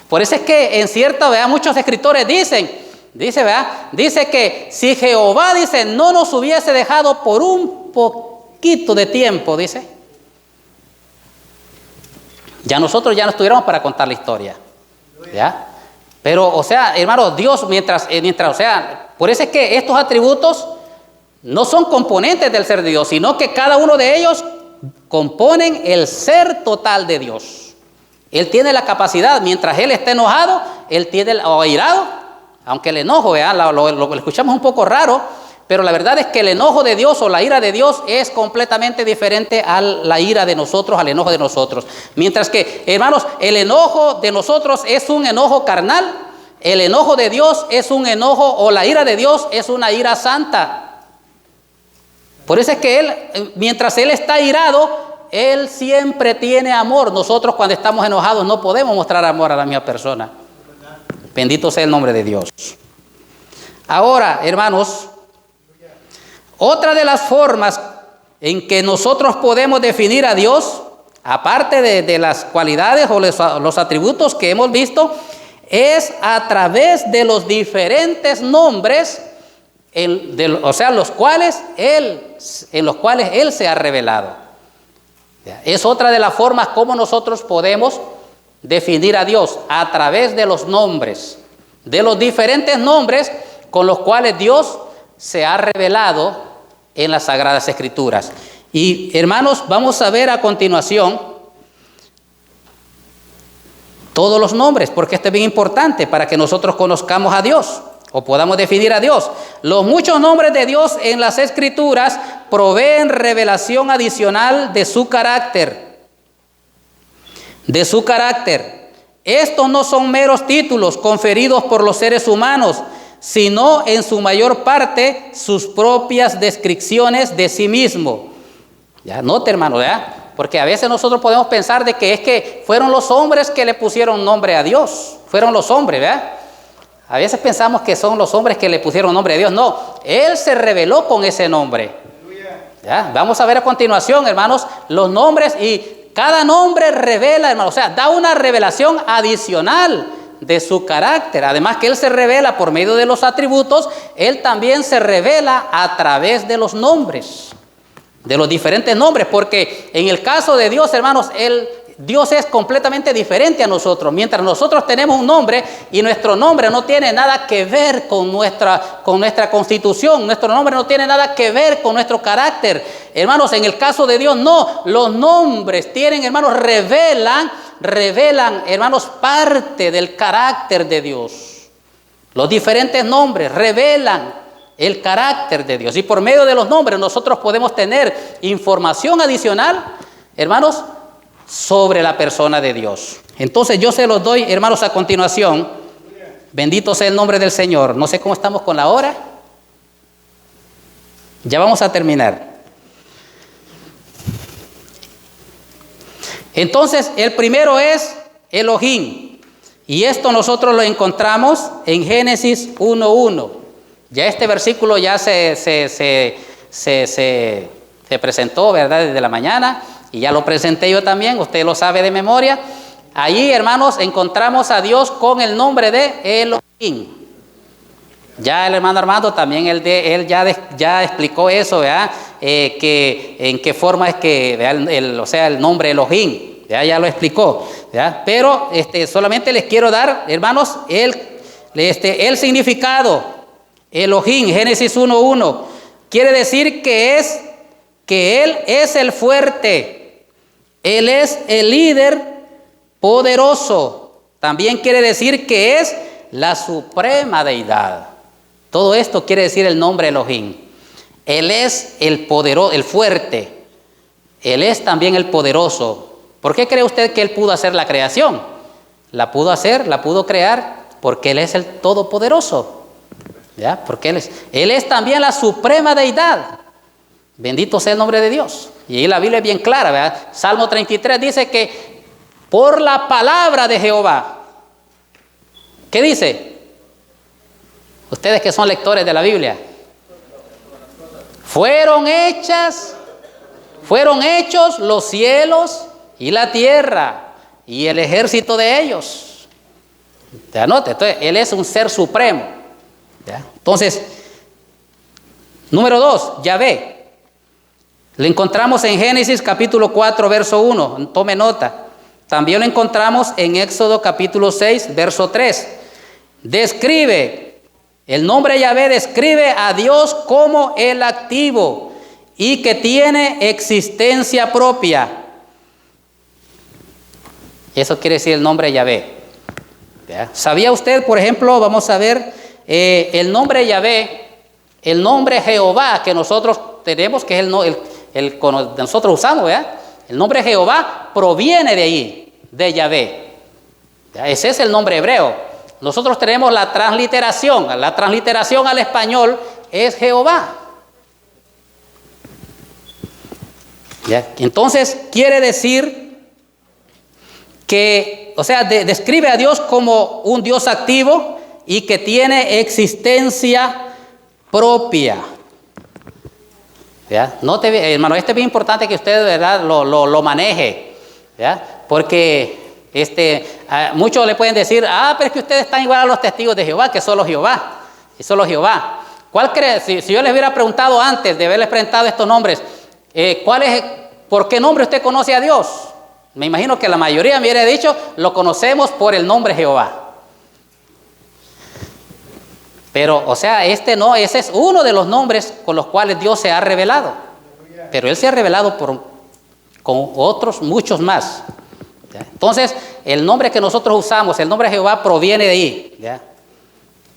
Por eso es que muchos escritores dicen Dice, ¿verdad? Dice que si Jehová, dice, no nos hubiese dejado por un poquito de tiempo, dice, ya nosotros ya no estuviéramos para contar la historia, ¿ya? Pero, o sea, hermanos, Dios, o sea, por eso es que estos atributos no son componentes del ser de Dios, sino que cada uno de ellos componen el ser total de Dios. Él tiene la capacidad, mientras Él está enojado, Él tiene, o airado, aunque el enojo, lo escuchamos un poco raro, pero la verdad es que el enojo de Dios o la ira de Dios es completamente diferente a la ira de nosotros, al enojo de nosotros. Mientras que, hermanos, el enojo de nosotros es un enojo carnal, el enojo de Dios es un enojo, o la ira de Dios es una ira santa. Por eso es que Él, mientras Él está irado, Él siempre tiene amor. Nosotros cuando estamos enojados no podemos mostrar amor a la misma persona. Bendito sea el nombre de Dios. Ahora, hermanos, otra de las formas en que nosotros podemos definir a Dios, aparte de las cualidades o los atributos que hemos visto, es a través de los diferentes nombres, en los cuales Él se ha revelado. Es otra de las formas como nosotros podemos definir a Dios, a través de los nombres, de los diferentes nombres con los cuales Dios se ha revelado en las Sagradas Escrituras. Y hermanos, vamos a ver a continuación todos los nombres, porque esto es bien importante para que nosotros conozcamos a Dios o podamos definir a Dios. Los muchos nombres de Dios en las Escrituras proveen revelación adicional de su carácter. De su carácter. Estos no son meros títulos conferidos por los seres humanos, sino en su mayor parte sus propias descripciones de sí mismo. Ya, note, hermano, ¿verdad? Porque a veces nosotros podemos pensar de que es que fueron los hombres que le pusieron nombre a Dios. Fueron los hombres, ¿verdad? A veces pensamos que son los hombres que le pusieron nombre a Dios. No, Él se reveló con ese nombre. ¿Ya? Vamos a ver a continuación, hermanos, los nombres, y cada nombre revela, hermano, o sea, da una revelación adicional de su carácter. Además que Él se revela por medio de los atributos, Él también se revela a través de los nombres, de los diferentes nombres, porque en el caso de Dios, hermanos, Dios es completamente diferente a nosotros. Mientras nosotros tenemos un nombre y nuestro nombre no tiene nada que ver con nuestra constitución, nuestro nombre no tiene nada que ver con nuestro carácter. Hermanos, en el caso de Dios no, los nombres tienen, hermanos, revelan, hermanos, parte del carácter de Dios. Los diferentes nombres revelan el carácter de Dios, y por medio de los nombres nosotros podemos tener información adicional, hermanos, sobre la persona de Dios. Entonces yo se los doy, hermanos, a continuación. Bendito sea el nombre del Señor. No sé cómo estamos con la hora. Ya vamos a terminar. Entonces, el primero es Elohim. Y esto nosotros lo encontramos en Génesis 1:1. Ya este versículo ya se presentó, ¿verdad? Desde la mañana. Y ya lo presenté yo también, usted lo sabe de memoria. Allí, hermanos, encontramos a Dios con el nombre de Elohim. Ya el hermano Armando también, él ya explicó eso, ¿verdad? Que en qué forma es que, el nombre Elohim, ya lo explicó, ¿verdad? Pero solamente les quiero dar, hermanos, el significado. Elohim, Génesis 1:1, quiere decir que Él es el fuerte. Él es el líder poderoso. También quiere decir que es la suprema deidad. Todo esto quiere decir el nombre Elohim. Él es el poderoso, el fuerte. Él es también el poderoso. ¿Por qué cree usted que Él pudo hacer la creación? La pudo crear porque Él es el todopoderoso. ¿Ya? Porque Él es también la suprema deidad. Bendito sea el nombre de Dios. Y ahí la Biblia es bien clara, ¿verdad? Salmo 33 dice que por la palabra de Jehová. ¿Qué dice? Ustedes que son lectores de la Biblia. Fueron hechos los cielos y la tierra y el ejército de ellos. Te anote, entonces Él es un ser supremo. ¿Ya? Entonces, número 2, Yahvé. Lo encontramos en Génesis capítulo 4, verso 1. Tome nota. También lo encontramos en Éxodo capítulo 6, verso 3. Describe, el nombre Yahvé describe a Dios como el activo y que tiene existencia propia. Eso quiere decir el nombre Yahvé. ¿Ya? ¿Sabía usted, por ejemplo, vamos a ver, el nombre Yahvé, el nombre Jehová que nosotros tenemos, que es el que nosotros usamos, ¿verdad? El nombre Jehová proviene de ahí, de Yahvé. ¿Ya? Ese es el nombre hebreo. Nosotros tenemos la transliteración al español es Jehová. ¿Ya? Entonces quiere decir que, o sea, describe a Dios como un Dios activo y que tiene existencia propia. ¿Ya? Note, hermano, esto es bien importante que usted, ¿verdad?, lo maneje. ¿Ya? Porque muchos le pueden decir, pero es que ustedes están igual a los testigos de Jehová, que solo Jehová, y solo Jehová. ¿Cuál cree? Si yo les hubiera preguntado antes de haberles presentado estos nombres, ¿por qué nombre usted conoce a Dios? Me imagino que la mayoría me hubiera dicho, lo conocemos por el nombre Jehová. Pero, o sea, ese es uno de los nombres con los cuales Dios se ha revelado. Pero Él se ha revelado con otros, muchos más. ¿Ya? Entonces, el nombre que nosotros usamos, el nombre Jehová, proviene de ahí. ¿Ya?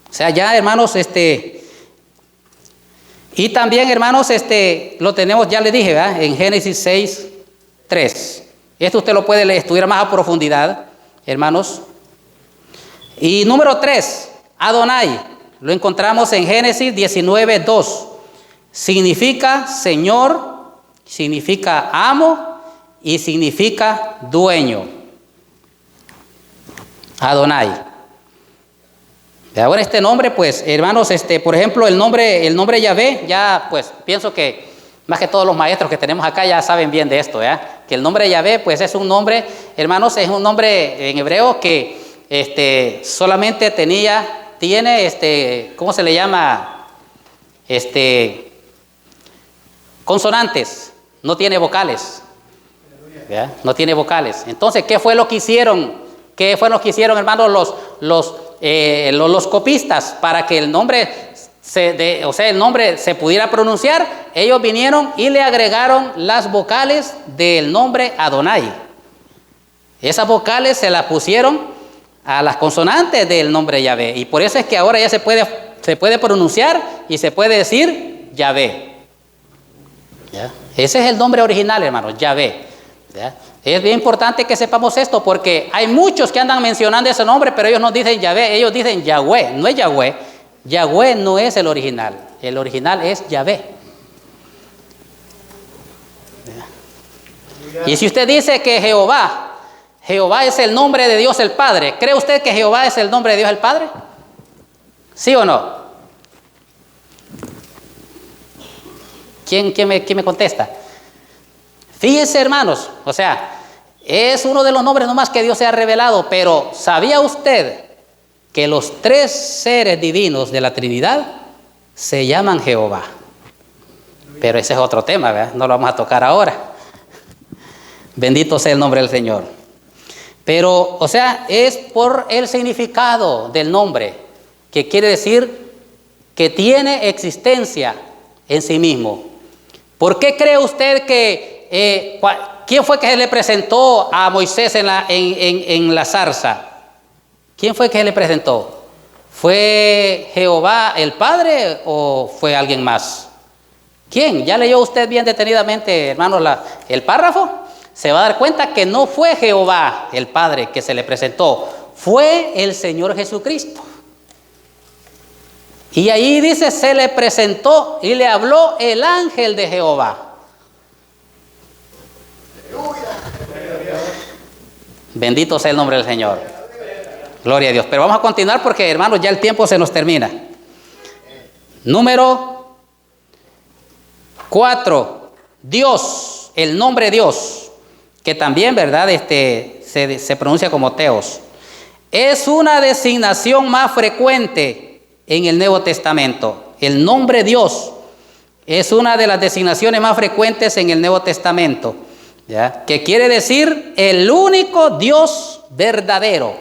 O sea, ya, hermanos, y también, hermanos, lo tenemos, ya le dije, ¿verdad?, en Génesis 6, 3. Esto usted lo puede estudiar más a profundidad, hermanos. Y número 3, Adonai. Lo encontramos en Génesis 19, 2. Significa Señor, significa amo y significa dueño. Adonai. Ahora este nombre, pues, hermanos, por ejemplo, el nombre Yahvé, ya, pues, pienso que más que todos los maestros que tenemos acá ya saben bien de esto, ¿ya? Que el nombre Yahvé, pues, es un nombre, hermanos, es un nombre en hebreo que solamente tiene, ¿cómo se le llama? Consonantes, no tiene vocales. ¿Ya? No tiene vocales. Entonces, ¿qué fue lo que hicieron? Hermanos, los copistas para que el nombre se pudiera pronunciar? Ellos vinieron y le agregaron las vocales del nombre Adonai. Esas vocales se las pusieron a las consonantes del nombre Yahvé, y por eso es que ahora ya se puede pronunciar y se puede decir Yahvé. ¿Ya? Ese es el nombre original, hermanos, Yahvé. ¿Ya? Es bien importante que sepamos esto, porque hay muchos que andan mencionando ese nombre, pero ellos no dicen Yahvé, ellos dicen Yahweh. No es Yahweh. Yahweh no es el original es Yahvé. ¿Ya? Y si usted dice que Jehová es el nombre de Dios el Padre, ¿cree usted que Jehová es el nombre de Dios el Padre? ¿Sí o no? ¿Quién me contesta? Fíjense, hermanos, o sea, es uno de los nombres nomás que Dios se ha revelado, pero ¿sabía usted que los 3 seres divinos de la Trinidad se llaman Jehová? Pero ese es otro tema, ¿verdad? No lo vamos a tocar ahora. Bendito sea el nombre del Señor. Pero, o sea, es por el significado del nombre, que quiere decir que tiene existencia en sí mismo. ¿Por qué cree usted que, quién fue que se le presentó a Moisés en la zarza? ¿Quién fue que se le presentó? ¿Fue Jehová el Padre o fue alguien más? ¿Quién? ¿Ya leyó usted bien detenidamente, hermanos, el párrafo? Se va a dar cuenta que no fue Jehová el Padre que se le presentó, fue el Señor Jesucristo. Y ahí dice, se le presentó y le habló el ángel de Jehová. Bendito sea el nombre del Señor. Gloria a Dios. Pero vamos a continuar porque, hermanos, ya el tiempo se nos termina. Número 4. Dios, el nombre Dios, que también, ¿verdad?, se pronuncia como Teos. Es una designación más frecuente en el Nuevo Testamento. El nombre Dios es una de las designaciones más frecuentes en el Nuevo Testamento, ¿ya? Que quiere decir el único Dios verdadero,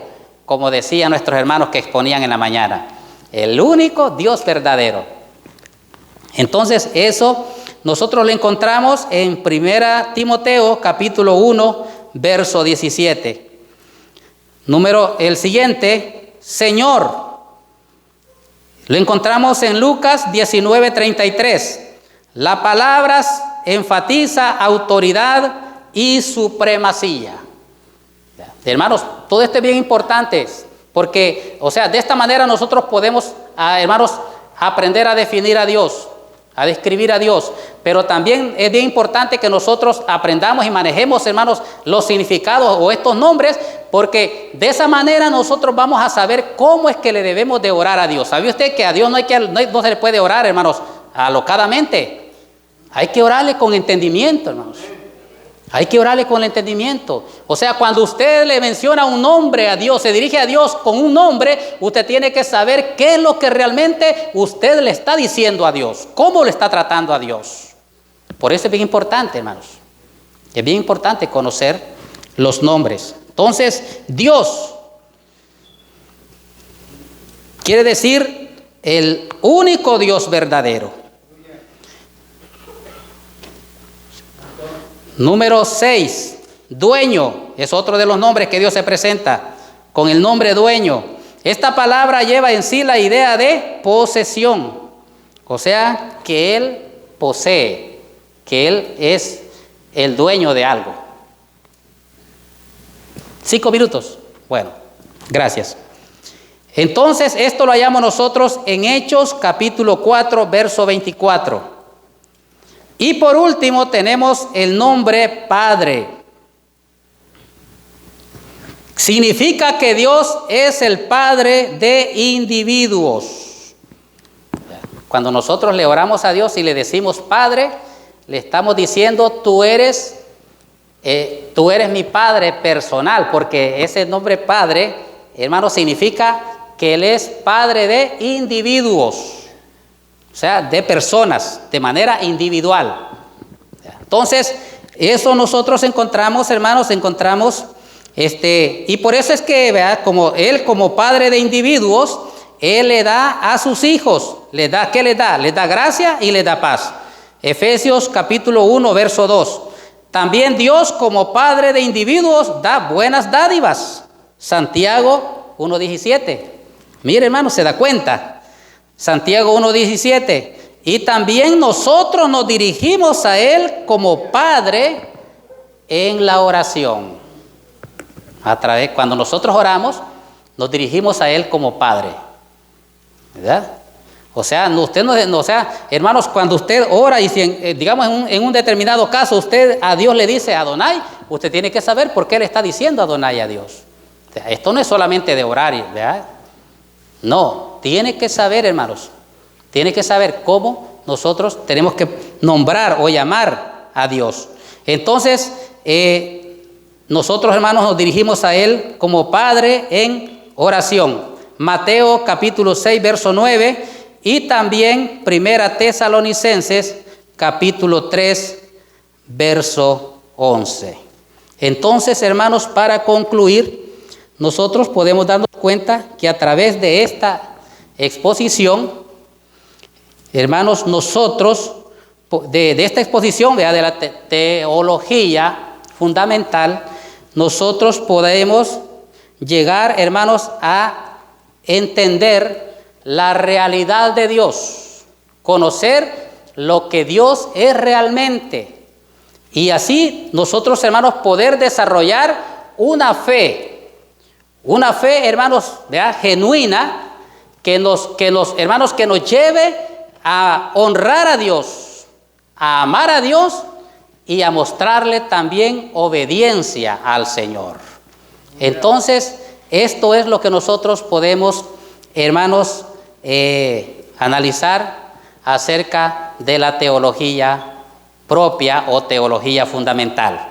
como decían nuestros hermanos que exponían en la mañana. El único Dios verdadero. Entonces eso nosotros lo encontramos en 1 Timoteo capítulo 1, verso 17. El siguiente, Señor. Lo encontramos en Lucas 19:33. La palabra enfatiza autoridad y supremacía. Hermanos, todo esto es bien importante, porque, de esta manera nosotros podemos, hermanos, aprender a definir a Dios, a describir a Dios, pero también es bien importante que nosotros aprendamos y manejemos, hermanos, los significados o estos nombres, porque de esa manera nosotros vamos a saber cómo es que le debemos de orar a Dios. ¿Sabía usted que a Dios no se le puede orar, hermanos, alocadamente? Hay que orarle con entendimiento, hermanos. Hay que orarle con el entendimiento. Cuando usted le menciona un nombre a Dios, se dirige a Dios con un nombre, usted tiene que saber qué es lo que realmente usted le está diciendo a Dios, cómo le está tratando a Dios. Por eso es bien importante, hermanos. Es bien importante conocer los nombres. Entonces, Dios quiere decir el único Dios verdadero. Número 6, dueño, es otro de los nombres que Dios se presenta con el nombre dueño. Esta palabra lleva en sí la idea de posesión, que Él posee, que Él es el dueño de algo. 5 minutos. Bueno, gracias. Entonces, esto lo hallamos nosotros en Hechos capítulo 4, verso 24. Y por último tenemos el nombre Padre. Significa que Dios es el Padre de individuos. Cuando nosotros le oramos a Dios y le decimos Padre, le estamos diciendo tú eres mi Padre personal, porque ese nombre Padre, hermano, significa que Él es Padre de individuos. De personas, de manera individual. Entonces, eso nosotros encontramos, hermanos, y por eso es que, ¿verdad? Como Él, como Padre de individuos, Él le da a sus hijos, ¿qué le da? Les da gracia y les da paz. Efesios capítulo 1, verso 2. También Dios, como Padre de individuos, da buenas dádivas. Santiago 1:17. Mire, hermano, se da cuenta. Santiago 1:17. Y también nosotros nos dirigimos a Él como Padre en la oración. Cuando nosotros oramos, nos dirigimos a Él como Padre, ¿verdad? Hermanos, cuando usted ora y digamos en un determinado caso usted a Dios le dice Adonai, usted tiene que saber por qué le está diciendo Adonai a Dios. Esto no es solamente de orar, ¿verdad? No, tiene que saber, hermanos, tiene que saber cómo nosotros tenemos que nombrar o llamar a Dios. Entonces, nosotros, hermanos, nos dirigimos a Él como Padre en oración. Mateo capítulo 6, verso 9, y también 1 Tesalonicenses capítulo 3, verso 11. Entonces, hermanos, para concluir, nosotros podemos darnos cuenta que a través de esta exposición, hermanos, nosotros, de esta exposición, de la teología fundamental, nosotros podemos llegar, hermanos, a entender la realidad de Dios, conocer lo que Dios es realmente, y así nosotros, hermanos, poder desarrollar una fe, hermanos, ¿verdad?, genuina, que nos lleve a honrar a Dios, a amar a Dios y a mostrarle también obediencia al Señor. Entonces, esto es lo que nosotros podemos, hermanos, analizar acerca de la teología propia o teología fundamental.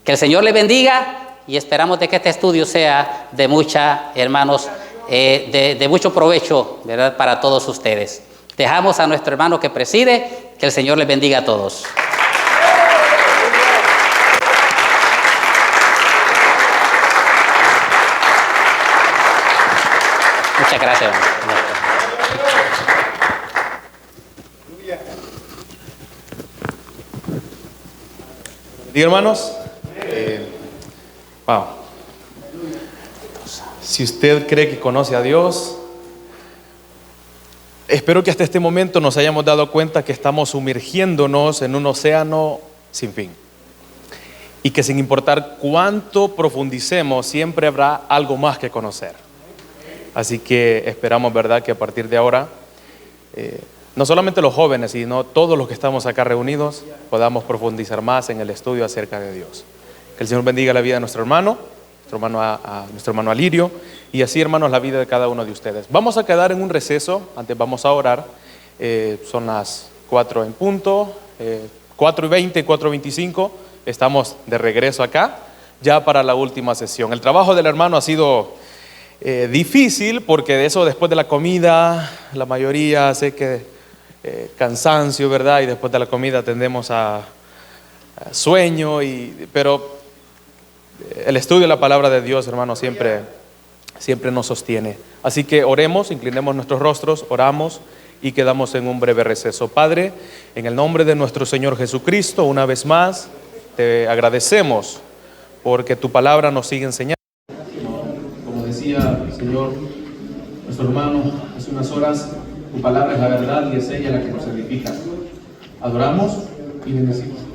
Que el Señor le bendiga y esperamos de que este estudio sea de mucha, hermanos, de mucho provecho, ¿verdad?, para todos ustedes. Dejamos a nuestro hermano que preside. Que el Señor les bendiga a todos. Muchas gracias, hermano. ¿Y hermanos? Wow. Si usted cree que conoce a Dios, espero que hasta este momento nos hayamos dado cuenta que estamos sumergiéndonos en un océano sin fin. Y que sin importar cuánto profundicemos, siempre habrá algo más que conocer. Así que esperamos, ¿verdad?, que a partir de ahora, no solamente los jóvenes, sino todos los que estamos acá reunidos, podamos profundizar más en el estudio acerca de Dios. Que el Señor bendiga la vida de nuestro hermano Alirio, y así, hermanos, la vida de cada uno de ustedes. Vamos a quedar en un receso, antes vamos a orar. Son las 4 en punto, 4:20, 4:25, estamos de regreso acá, ya para la última sesión. El trabajo del hermano ha sido difícil, porque de eso, después de la comida, la mayoría sé que cansancio, ¿verdad? Y después de la comida tendemos a sueño, pero el estudio de la palabra de Dios, hermano, siempre nos sostiene. Así que oremos, inclinemos nuestros rostros, oramos y quedamos en un breve receso. Padre, en el nombre de nuestro Señor Jesucristo, una vez más, te agradecemos porque tu palabra nos sigue enseñando. Como decía el Señor, nuestro hermano, hace unas horas, tu palabra es la verdad y es ella la que nos edifica. Adoramos y bendecimos.